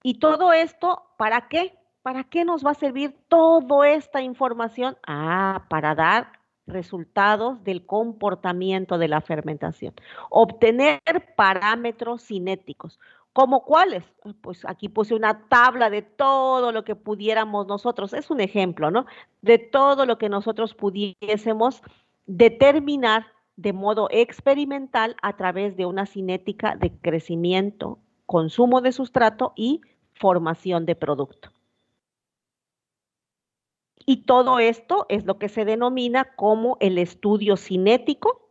Y todo esto, ¿para qué? ¿Para qué nos va a servir toda esta información? Para dar resultados del comportamiento de la fermentación. Obtener parámetros cinéticos. ¿Cómo cuáles? Pues aquí puse una tabla de todo lo que pudiéramos nosotros, es un ejemplo, ¿no? De todo lo que nosotros pudiésemos determinar de modo experimental a través de una cinética de crecimiento, consumo de sustrato y formación de producto. Y todo esto es lo que se denomina como el estudio cinético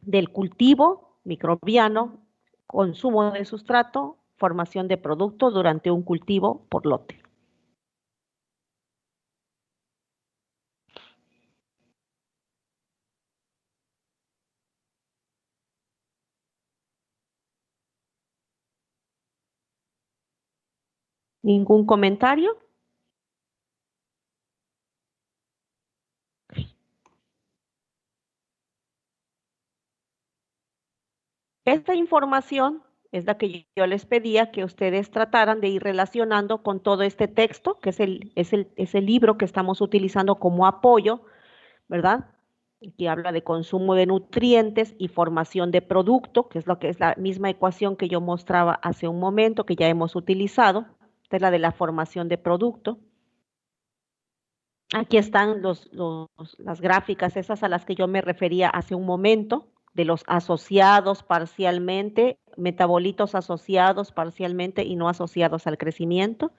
del cultivo microbiano, consumo de sustrato, formación de producto durante un cultivo por lote. ¿Ningún comentario? Esta información es la que yo les pedía que ustedes trataran de ir relacionando con todo este texto, que es el libro que estamos utilizando como apoyo, ¿verdad? Que habla de consumo de nutrientes y formación de producto, que es lo que es la misma ecuación que yo mostraba hace un momento, que ya hemos utilizado. Esta es la de la formación de producto. Aquí están las gráficas, esas a las que yo me refería hace un momento, de los asociados parcialmente, metabolitos asociados parcialmente y no asociados al crecimiento.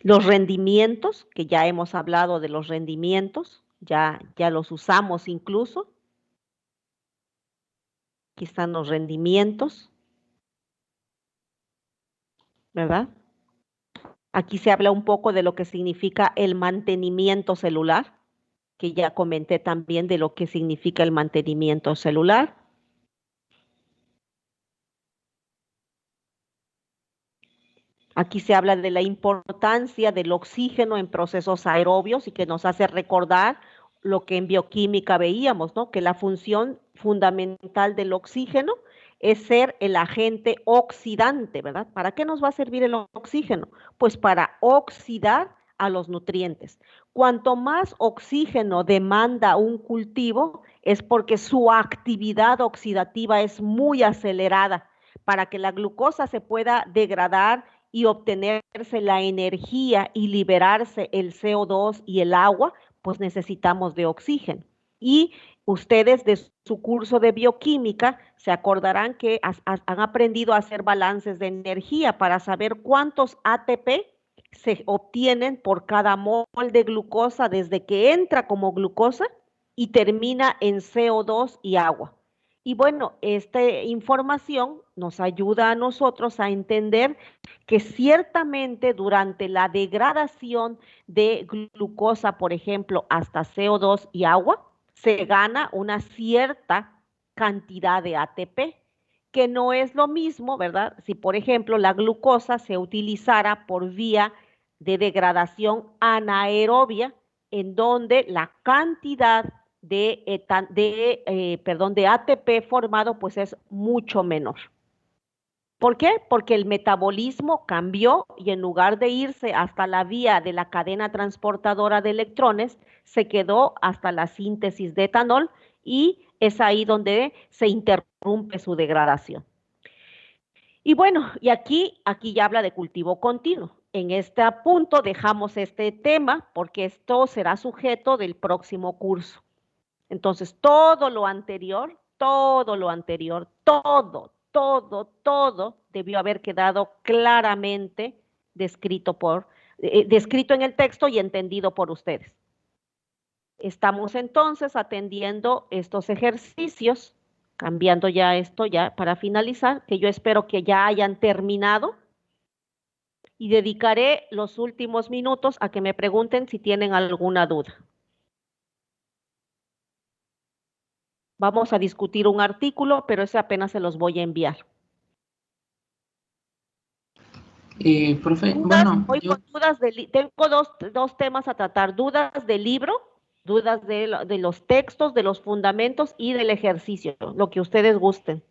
Los rendimientos, que ya hemos hablado de los rendimientos, ya los usamos incluso. Aquí están los rendimientos, ¿verdad? Aquí se habla un poco de lo que significa el mantenimiento celular, que ya comenté también de lo que significa el mantenimiento celular. Aquí se habla de la importancia del oxígeno en procesos aerobios y que nos hace recordar lo que en bioquímica veíamos, ¿no? Que la función fundamental del oxígeno es ser el agente oxidante, ¿verdad? ¿Para qué nos va a servir el oxígeno? Pues para oxidar a los nutrientes. Cuanto más oxígeno demanda un cultivo, es porque su actividad oxidativa es muy acelerada. Para que la glucosa se pueda degradar y obtenerse la energía y liberarse el CO2 y el agua, pues necesitamos de oxígeno. Y ustedes de su curso de bioquímica se acordarán que han aprendido a hacer balances de energía para saber cuántos ATP se obtienen por cada mol de glucosa desde que entra como glucosa y termina en CO2 y agua. Y bueno, esta información nos ayuda a nosotros a entender que ciertamente durante la degradación de glucosa, por ejemplo, hasta CO2 y agua, se gana una cierta cantidad de ATP, que no es lo mismo, ¿verdad? Si, por ejemplo, la glucosa se utilizara por vía de degradación anaerobia, en donde la cantidad de ATP formado pues es mucho menor. ¿Por qué? Porque el metabolismo cambió y en lugar de irse hasta la vía de la cadena transportadora de electrones, se quedó hasta la síntesis de etanol y es ahí donde se interrumpe su degradación. Y bueno, y aquí ya habla de cultivo continuo. En este punto dejamos este tema porque esto será sujeto del próximo curso. Entonces, todo lo anterior, todo debió haber quedado claramente descrito en el texto y entendido por ustedes. Estamos entonces atendiendo estos ejercicios, cambiando ya esto ya para finalizar, que yo espero que ya hayan terminado y dedicaré los últimos minutos a que me pregunten si tienen alguna duda. Vamos a discutir un artículo, pero ese apenas se los voy a enviar. Profe, Dudas, bueno, voy con dudas tengo dos temas a tratar, dudas del libro, dudas de los textos, de los fundamentos y del ejercicio, lo que ustedes gusten.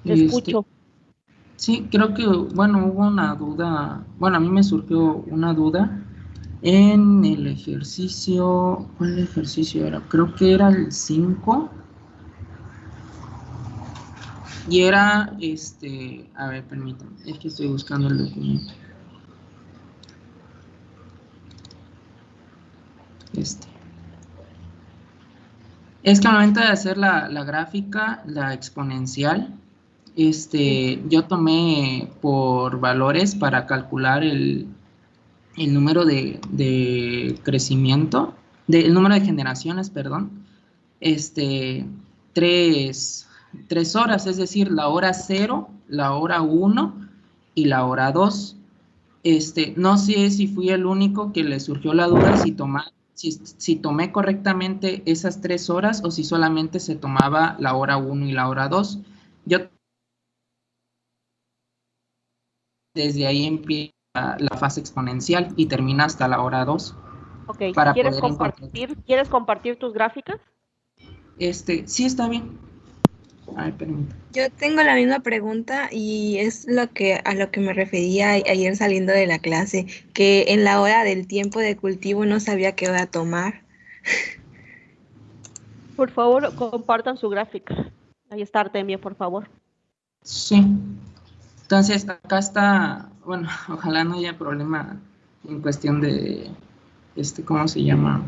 Escucho. Sí, creo que, bueno, hubo una duda, bueno, a mí me surgió una duda en el ejercicio, ¿cuál ejercicio era? Creo que era el 5. Y era, a ver, permítanme, es que estoy buscando el documento. Es que al momento de hacer la gráfica, la exponencial, yo tomé por valores para calcular el número de crecimiento, el número de generaciones, perdón, 3 horas, es decir, la hora 0, la hora 1 y la hora 2. No sé si fui el único que le surgió la duda si tomé correctamente esas 3 horas o si solamente se tomaba la hora 1 y la hora 2. Yo desde ahí empieza la fase exponencial y termina hasta la hora 2. Ok, ¿quieres compartir tus gráficas? Sí, está bien. A ver, permítame. Yo tengo la misma pregunta y es a lo que me refería ayer saliendo de la clase, que en la hora del tiempo de cultivo no sabía qué hora tomar. Por favor, compartan su gráfica. Ahí está Artemio, por favor. Sí. Entonces, acá está, bueno, ojalá no haya problema en cuestión de, ¿cómo se llama?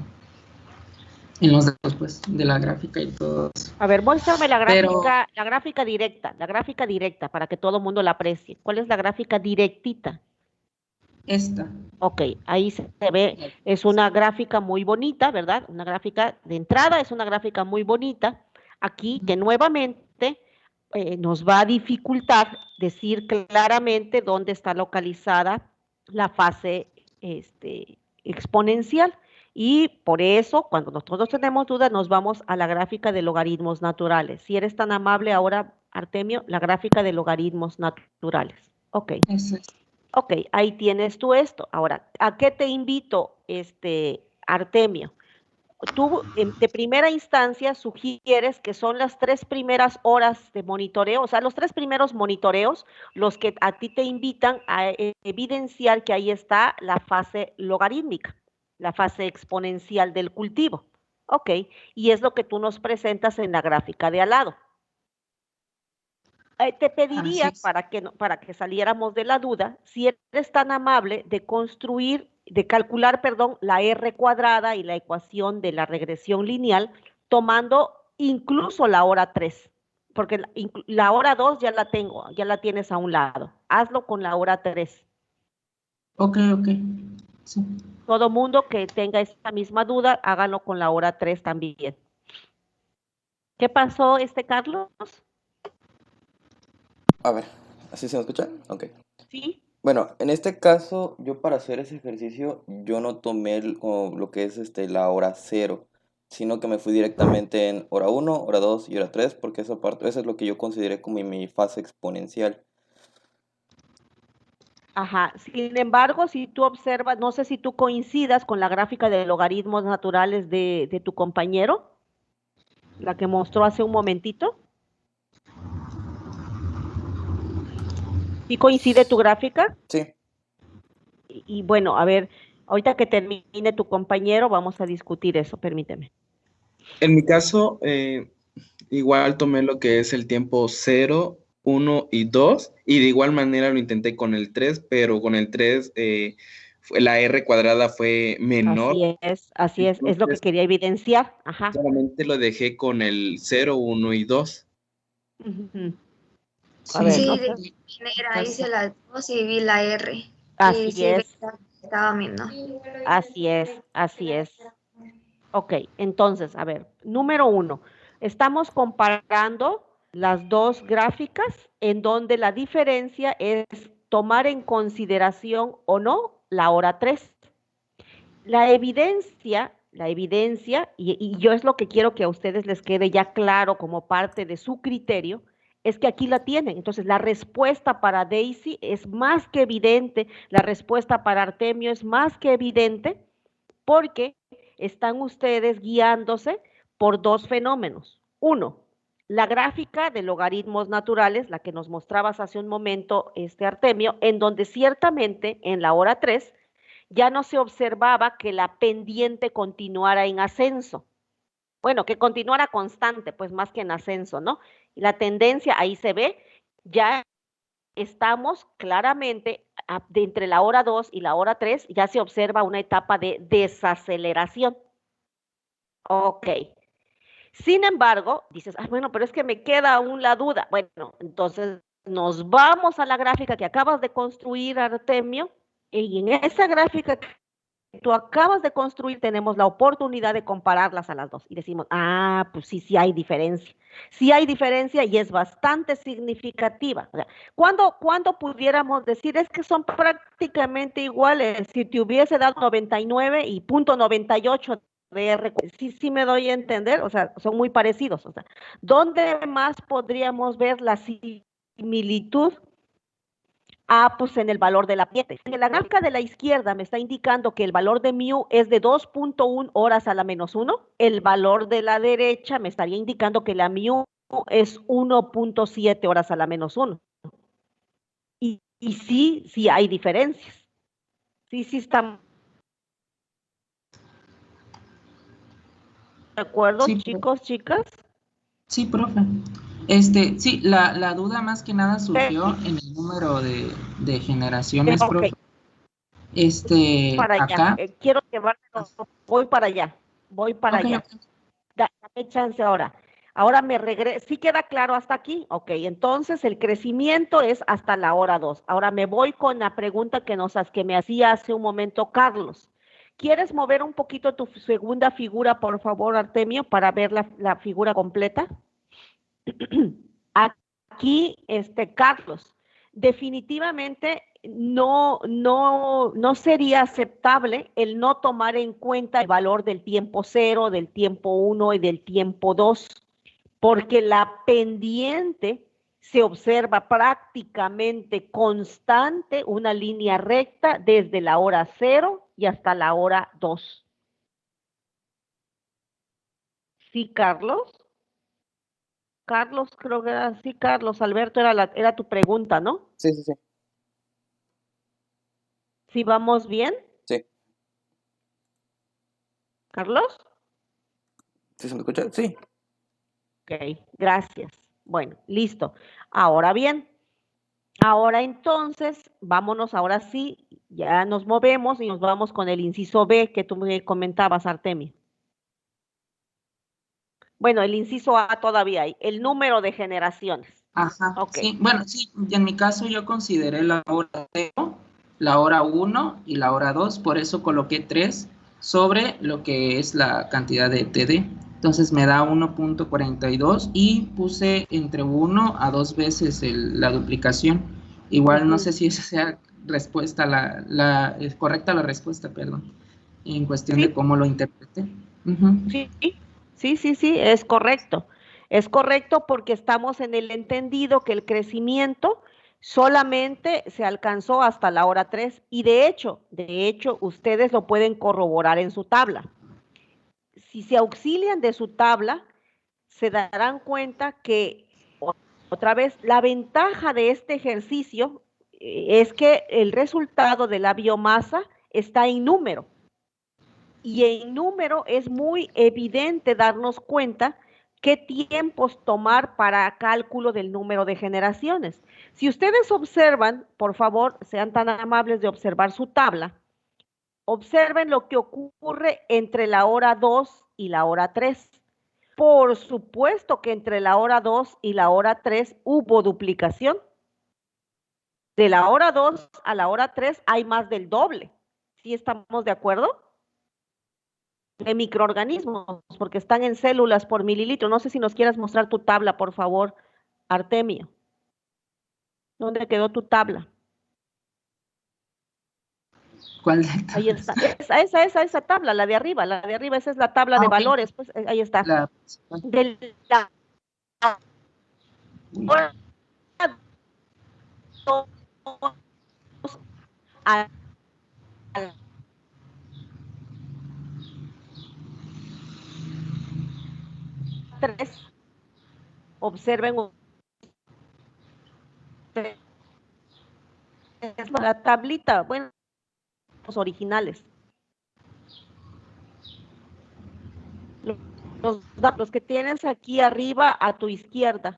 En los datos, pues, de la gráfica y todo eso. A ver, muéstrame la gráfica directa, para que todo el mundo la aprecie. ¿Cuál es la gráfica directita? Esta. Ok, ahí se ve, es una gráfica muy bonita, ¿verdad? Una gráfica de entrada, es una gráfica muy bonita. Aquí, que nuevamente nos va a dificultar decir claramente dónde está localizada la fase exponencial. Y por eso, cuando nosotros tenemos dudas, nos vamos a la gráfica de logaritmos naturales. Si eres tan amable ahora, Artemio, la gráfica de logaritmos naturales. Ok. Ok, ahí tienes tú esto. Ahora, ¿a qué te invito, Artemio? Tú, de primera instancia, sugieres que son las 3 primeras horas de monitoreo, o sea, los 3 primeros monitoreos, los que a ti te invitan a evidenciar que ahí está la fase logarítmica, la fase exponencial del cultivo. Ok, y es lo que tú nos presentas en la gráfica de al lado. Te pediría, para que saliéramos de la duda, si eres tan amable de calcular, la R cuadrada y la ecuación de la regresión lineal, tomando incluso la hora 3, porque la hora 2 ya la tengo, ya la tienes a un lado. Hazlo con la hora 3. Ok. Sí. Todo mundo que tenga esta misma duda, háganlo con la hora 3 también. ¿Qué pasó, Carlos? A ver, ¿así se me escucha? Ok. Sí. Bueno, en este caso, yo para hacer ese ejercicio, yo no tomé lo que es la hora 0, sino que me fui directamente en hora 1, hora 2 y hora 3, porque eso es lo que yo consideré como mi fase exponencial. Ajá, sin embargo, si tú observas, no sé si tú coincidas con la gráfica de logaritmos naturales de tu compañero, la que mostró hace un momentito. ¿Sí coincide tu gráfica? Sí. Y bueno, a ver, ahorita que termine tu compañero, vamos a discutir eso, permíteme. En mi caso, igual tomé lo que es el tiempo 0, 1 y 2, y de igual manera lo intenté con el 3, pero con el 3 la R cuadrada fue menor. Así es lo que quería evidenciar. Ajá. Solamente lo dejé con el 0, 1 y 2. A ver, sí, de manera hice las 2 y vi la R. Así es. Estaba menor. Así es. Ok, entonces, a ver, número 1, estamos comparando las dos gráficas en donde la diferencia es tomar en consideración o no la hora 3. La evidencia la evidencia, y yo es lo que quiero que a ustedes les quede ya claro como parte de su criterio, es que aquí la tienen. Entonces, la respuesta para Daisy es más que evidente, la respuesta para Artemio es más que evidente, porque están ustedes guiándose por dos fenómenos. Uno, la gráfica de logaritmos naturales, la que nos mostrabas hace un momento Artemio, en donde ciertamente en la hora 3 ya no se observaba que la pendiente continuara en ascenso. Bueno, que continuara constante, pues más que en ascenso, ¿no? Y la tendencia ahí se ve, ya estamos claramente de entre la hora 2 y la hora 3, ya se observa una etapa de desaceleración. Ok. Sin embargo, dices, bueno, pero es que me queda aún la duda. Bueno, entonces nos vamos a la gráfica que acabas de construir, Artemio, y en esa gráfica que tú acabas de construir tenemos la oportunidad de compararlas a las dos y decimos, pues sí, sí hay diferencia. Sí hay diferencia y es bastante significativa. O sea, ¿cuándo pudiéramos decir es que son prácticamente iguales? Si te hubiese dado 99 y punto 98 de R, sí me doy a entender, o sea, son muy parecidos. O sea, ¿dónde más podríamos ver la similitud? Pues en el valor de la pendiente. En la gráfica de la izquierda me está indicando que el valor de mu es de 2.1 horas a la menos 1. El valor de la derecha me estaría indicando que la mu es 1.7 horas a la menos 1. Y sí hay diferencias. Sí están de acuerdo, sí, chicos, chicas. Sí, profe. Sí, la duda más que nada surgió en el número de generaciones, profe. Para allá. Acá. Quiero llevarlo, voy para allá. Okay. Dame chance ahora. Ahora me regreso. ¿Sí queda claro hasta aquí? Ok, entonces el crecimiento es hasta la hora 2. Ahora me voy con la pregunta que me hacía hace un momento Carlos. ¿Quieres mover un poquito tu segunda figura, por favor, Artemio, para ver la figura completa? Aquí, Carlos, definitivamente no sería aceptable el no tomar en cuenta el valor del tiempo 0, del tiempo 1 y del tiempo 2, porque la pendiente se observa prácticamente constante, una línea recta desde la hora 0 y hasta la hora 2. ¿Sí, Carlos? Carlos, creo que era así, Carlos, Alberto, era tu pregunta, ¿no? Sí. ¿Sí vamos bien? Sí. ¿Carlos? ¿Sí se me escucha? Sí. Ok, gracias. Bueno, listo. Ahora bien, ahora entonces, vámonos, ahora sí, ya nos movemos y nos vamos con el inciso B que tú me comentabas, Artemio. Bueno, el inciso A todavía hay, el número de generaciones. Ajá, Okay. sí, bueno, sí, en mi caso yo consideré la hora 0, la hora 1 y la hora 2, por eso coloqué 3 sobre lo que es la cantidad de TD. Entonces me da 1.42 y puse entre 1 a 2 veces la duplicación. Igual no sé si esa sea respuesta, es correcta la respuesta, perdón, en cuestión de cómo lo interpreté. Sí, es correcto. Es correcto porque estamos en el entendido que el crecimiento solamente se alcanzó hasta la hora 3 y de hecho, ustedes lo pueden corroborar en su tabla. Si se auxilian de su tabla, se darán cuenta que, otra vez, la ventaja de este ejercicio es que el resultado de la biomasa está en número. Y en número es muy evidente darnos cuenta qué tiempos tomar para cálculo del número de generaciones. Si ustedes observan, por favor, sean tan amables de observar su tabla, observen lo que ocurre entre la hora 2 y la hora 3. Por supuesto que entre la hora 2 y la hora 3 hubo duplicación. De la hora 2 a la hora 3 hay más del doble. ¿Sí estamos de acuerdo? De microorganismos, porque están en células por mililitro. No sé si nos quieras mostrar tu tabla, por favor, Artemio. ¿Dónde quedó tu tabla? ¿Cuál de Ahí está. Esa tabla, la de arriba, esa es la tabla de ok. valores, pues ahí está. La, De la hora 2 a la 3, observen la tablita, bueno, los originales. Los datos que tienes aquí arriba a tu izquierda.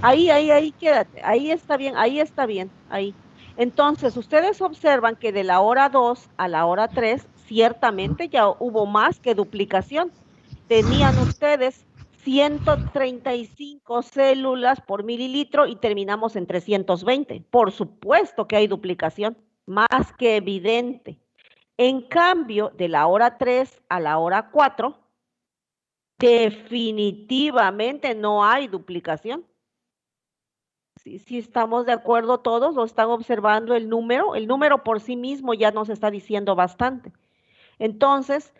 Ahí, quédate. Ahí está bien, ahí. Entonces, ustedes observan que de la hora 2 a la hora 3, ciertamente ya hubo más que duplicación. Tenían ustedes 135 células por mililitro y terminamos en 320. Por supuesto que hay duplicación, más que evidente. En cambio, de la hora 3 a la hora 4, definitivamente no hay duplicación. Si estamos de acuerdo todos, lo están observando el número por sí mismo ya nos está diciendo bastante. Entonces,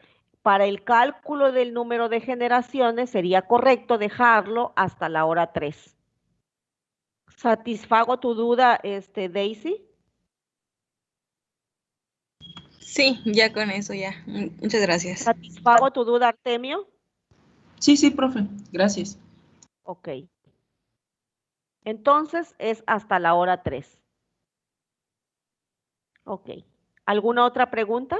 para el cálculo del número de generaciones sería correcto dejarlo hasta la hora 3. ¿Satisfago tu duda, Daisy? Sí, ya con eso ya. Muchas gracias. ¿Satisfago tu duda, Artemio? Sí, profe. Gracias. Ok. Entonces es hasta la hora 3. Ok. ¿Alguna otra pregunta?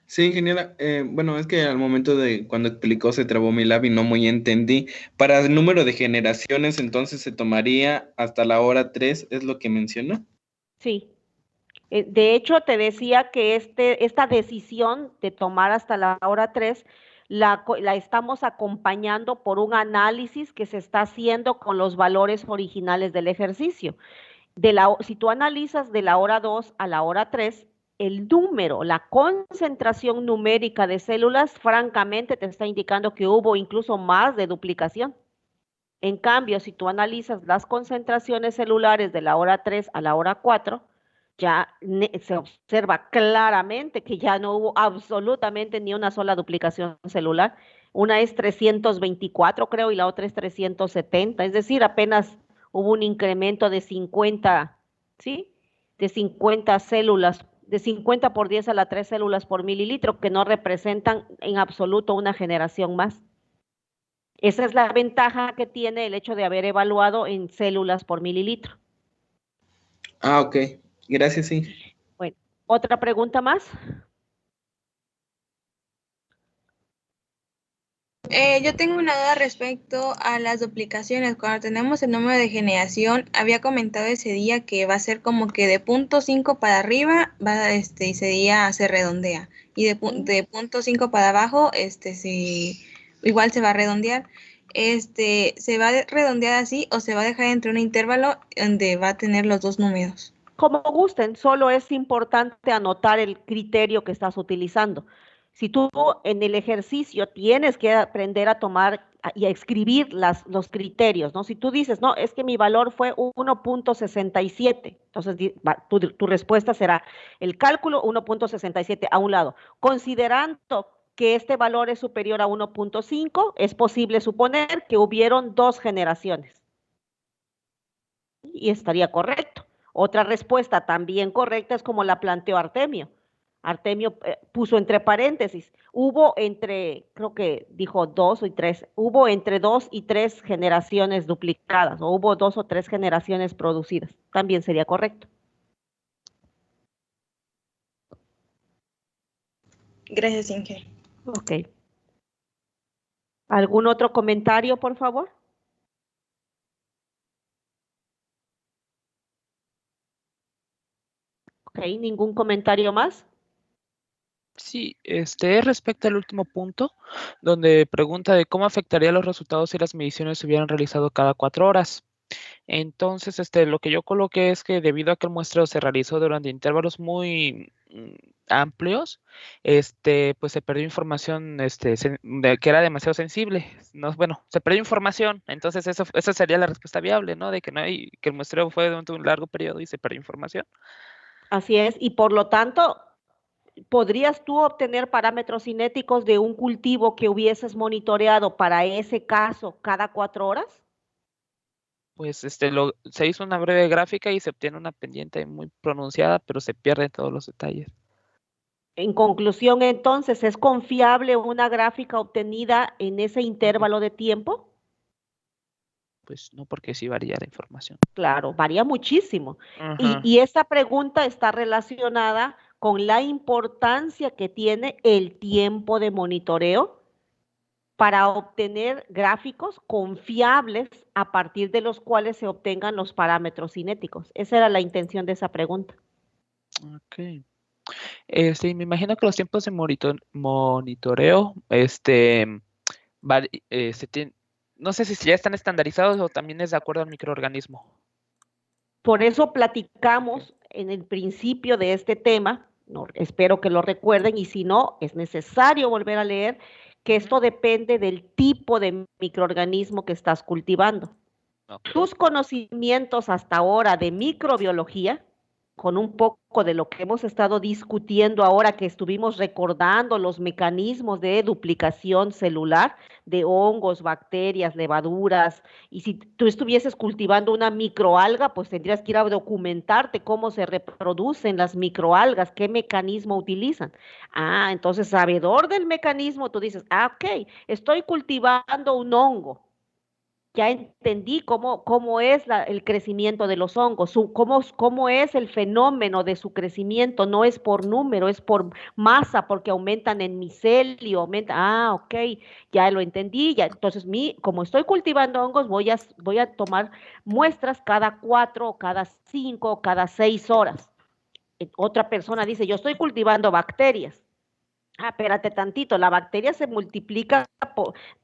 Sí, ingeniera. Bueno, es que al momento de cuando explicó se trabó mi lab y no muy entendí. Para el número de generaciones, entonces se tomaría hasta la hora 3, ¿es lo que menciona? Sí. De hecho, te decía que esta decisión de tomar hasta la hora 3 la estamos acompañando por un análisis que se está haciendo con los valores originales del ejercicio. Si tú analizas de la hora 2 a la hora 3, el número, la concentración numérica de células, francamente te está indicando que hubo incluso más de duplicación. En cambio, si tú analizas las concentraciones celulares de la hora 3 a la hora 4, ya se observa claramente que ya no hubo absolutamente ni una sola duplicación celular. Una es 324, creo, y la otra es 370, es decir, apenas hubo un incremento de 50, ¿sí? De 50 células, de 50 por 10 a la 3 células por mililitro, que no representan en absoluto una generación más. Esa es la ventaja que tiene el hecho de haber evaluado en células por mililitro. Ah, ok. Gracias, sí. Bueno, ¿otra pregunta más? Yo tengo una duda respecto a las duplicaciones. Cuando tenemos el número de generación, había comentado ese día que va a ser como que de 0.5 para arriba y ese día se redondea. Y de 0.5 para abajo, igual se va a redondear. ¿Se va a redondear así o se va a dejar entre un intervalo donde va a tener los dos números? Como gusten, solo es importante anotar el criterio que estás utilizando. Si tú en el ejercicio tienes que aprender a tomar y a escribir los criterios, ¿no? Si tú dices, no, es que mi valor fue 1.67, entonces tu respuesta será el cálculo 1.67 a un lado. Considerando que este valor es superior a 1.5, es posible suponer que hubieron 2 generaciones. Y estaría correcto. Otra respuesta también correcta es como la planteó Artemio. Artemio puso entre paréntesis, creo que dijo 2 y 3, hubo entre 2 y 3 generaciones duplicadas, o hubo 2 o 3 generaciones producidas. También sería correcto. Gracias, Inge. Ok. ¿Algún otro comentario, por favor? Ok, ¿ningún comentario más? Sí, respecto al último punto, donde pregunta de cómo afectaría los resultados si las mediciones se hubieran realizado cada 4 horas. Entonces, lo que yo coloqué es que debido a que el muestreo se realizó durante intervalos muy amplios, pues se perdió información, que era demasiado sensible. No, bueno, se perdió información. Entonces, esa sería la respuesta viable, ¿no? De que que el muestreo fue durante un largo periodo y se perdió información. Así es, y por lo tanto, ¿podrías tú obtener parámetros cinéticos de un cultivo que hubieses monitoreado para ese caso cada 4 horas? Pues se hizo una breve gráfica y se obtiene una pendiente muy pronunciada, pero se pierden todos los detalles. En conclusión, entonces, ¿es confiable una gráfica obtenida en ese intervalo de tiempo? Pues no, porque sí varía la información. Claro, varía muchísimo. Ajá. Y esa pregunta está relacionada con la importancia que tiene el tiempo de monitoreo para obtener gráficos confiables a partir de los cuales se obtengan los parámetros cinéticos. Esa era la intención de esa pregunta. Ok. Me imagino que los tiempos de monitoreo, no sé si ya están estandarizados o también es de acuerdo al microorganismo. Por eso platicamos en el principio de este tema, no, espero que lo recuerden, y si no, es necesario volver a leer que esto depende del tipo de microorganismo que estás cultivando. Okay. Tus conocimientos hasta ahora de microbiología, con un poco de lo que hemos estado discutiendo ahora que estuvimos recordando los mecanismos de duplicación celular de hongos, bacterias, levaduras, y si tú estuvieses cultivando una microalga, pues tendrías que ir a documentarte cómo se reproducen las microalgas, qué mecanismo utilizan. Ah, entonces, sabedor del mecanismo, tú dices, ok, estoy cultivando un hongo. Ya entendí cómo es el crecimiento de los hongos, cómo es el fenómeno de su crecimiento. No es por número, es por masa, porque aumentan en micelio, ok, ya lo entendí. Ya, entonces, como estoy cultivando hongos, voy a tomar muestras cada 4, o cada 5, o cada 6 horas. Otra persona dice, yo estoy cultivando bacterias. Espérate tantito, la bacteria se multiplica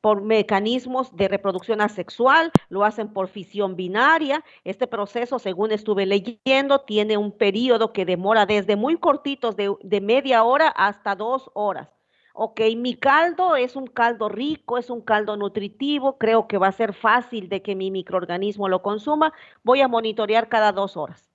por mecanismos de reproducción asexual, lo hacen por fisión binaria. Este proceso, según estuve leyendo, tiene un periodo que demora desde muy cortitos, de media hora hasta 2 horas. Ok, mi caldo es un caldo rico, es un caldo nutritivo, creo que va a ser fácil de que mi microorganismo lo consuma. Voy a monitorear cada 2 horas.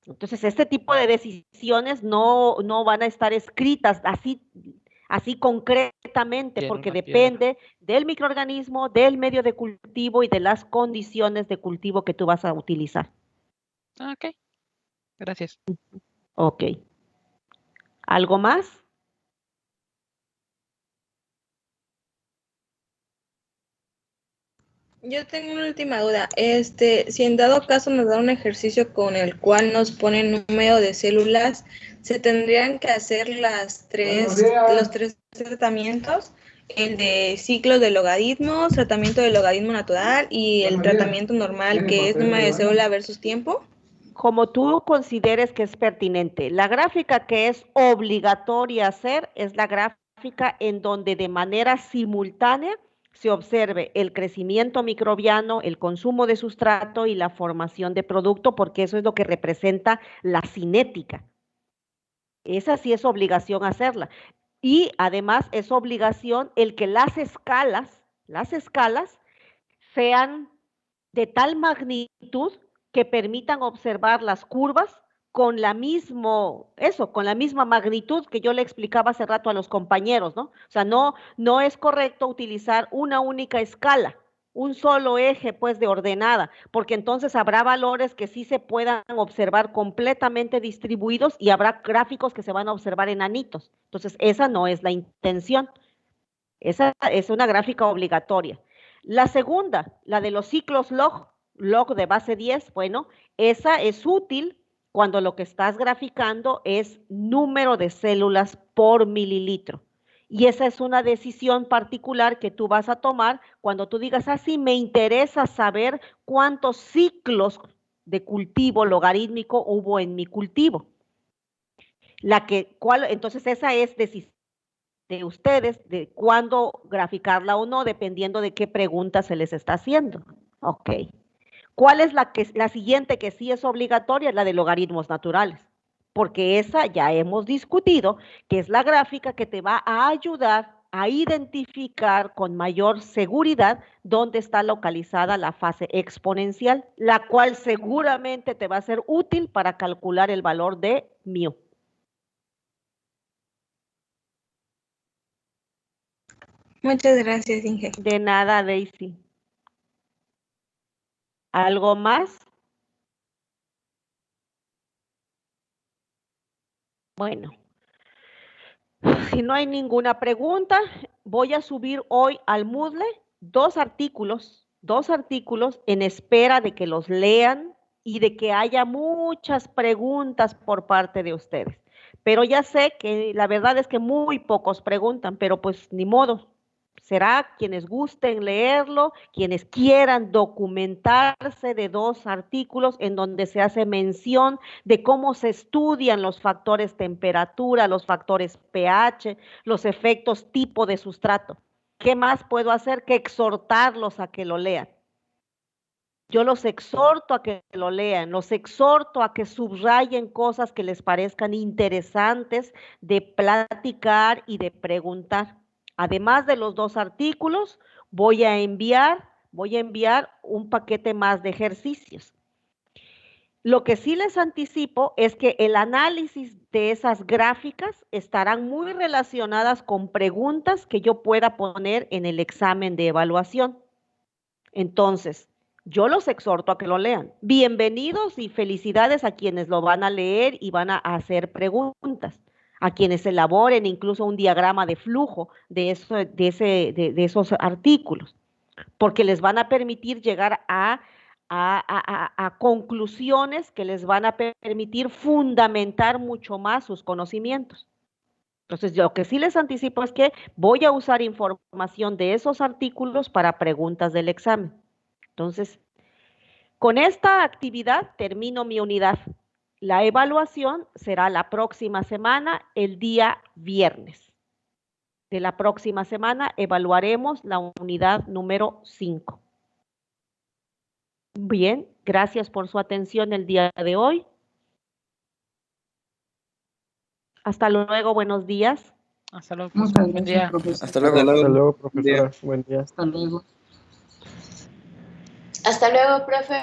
Entonces, este tipo de decisiones no van a estar escritas así concretamente, porque depende del microorganismo, del medio de cultivo y de las condiciones de cultivo que tú vas a utilizar. Ok, gracias. Ok. ¿Algo más? Yo tengo una última duda. Si en dado caso nos da un ejercicio con el cual nos pone número de células, ¿se tendrían que hacer los tres tratamientos? El de ciclo de logaritmos, tratamiento de logaritmo natural y el tratamiento normal, que es número de célula versus tiempo. Como tú consideres que es pertinente. La gráfica que es obligatoria hacer es la gráfica en donde de manera simultánea se observe el crecimiento microbiano, el consumo de sustrato y la formación de producto, porque eso es lo que representa la cinética. Esa sí es obligación hacerla. Y además es obligación el que las escalas sean de tal magnitud que permitan observar las curvas con la misma magnitud que yo le explicaba hace rato a los compañeros, ¿no? O sea, no es correcto utilizar una única escala, un solo eje, pues, de ordenada, porque entonces habrá valores que sí se puedan observar completamente distribuidos y habrá gráficos que se van a observar enanitos. Entonces, esa no es la intención. Esa es una gráfica obligatoria. La segunda, la de los ciclos log de base 10, bueno, esa es útil cuando lo que estás graficando es número de células por mililitro. Y esa es una decisión particular que tú vas a tomar cuando tú digas, sí, me interesa saber cuántos ciclos de cultivo logarítmico hubo en mi cultivo. Entonces esa es decisión de ustedes de cuándo graficarla o no, dependiendo de qué pregunta se les está haciendo. Ok. ¿Cuál es la siguiente que sí es obligatoria? Es la de logaritmos naturales, porque esa ya hemos discutido, que es la gráfica que te va a ayudar a identificar con mayor seguridad dónde está localizada la fase exponencial, la cual seguramente te va a ser útil para calcular el valor de mu. Muchas gracias, Inge. De nada, Daisy. ¿Algo más? Bueno, si no hay ninguna pregunta, voy a subir hoy al Moodle dos artículos en espera de que los lean y de que haya muchas preguntas por parte de ustedes. Pero ya sé que la verdad es que muy pocos preguntan, pero pues ni modo. Será quienes gusten leerlo, quienes quieran documentarse de dos artículos en donde se hace mención de cómo se estudian los factores temperatura, los factores pH, los efectos tipo de sustrato. ¿Qué más puedo hacer que exhortarlos a que lo lean? Yo los exhorto a que lo lean, los exhorto a que subrayen cosas que les parezcan interesantes de platicar y de preguntar. Además de los dos artículos, voy a enviar un paquete más de ejercicios. Lo que sí les anticipo es que el análisis de esas gráficas estarán muy relacionadas con preguntas que yo pueda poner en el examen de evaluación. Entonces, yo los exhorto a que lo lean. Bienvenidos y felicidades a quienes lo van a leer y van a hacer preguntas, a quienes elaboren incluso un diagrama de flujo de esos artículos, porque les van a permitir llegar a conclusiones que les van a permitir fundamentar mucho más sus conocimientos. Entonces, lo que sí les anticipo es que voy a usar información de esos artículos para preguntas del examen. Entonces, con esta actividad termino mi unidad. La evaluación será la próxima semana, el día viernes. De la próxima semana evaluaremos la unidad número 5. Bien, gracias por su atención el día de hoy. Hasta luego, buenos días. Hasta luego, Muchas profesor. Buen gracias, día. profesor. Hasta luego. Hasta luego, profesora. Buen día. Hasta luego. Hasta luego, profe.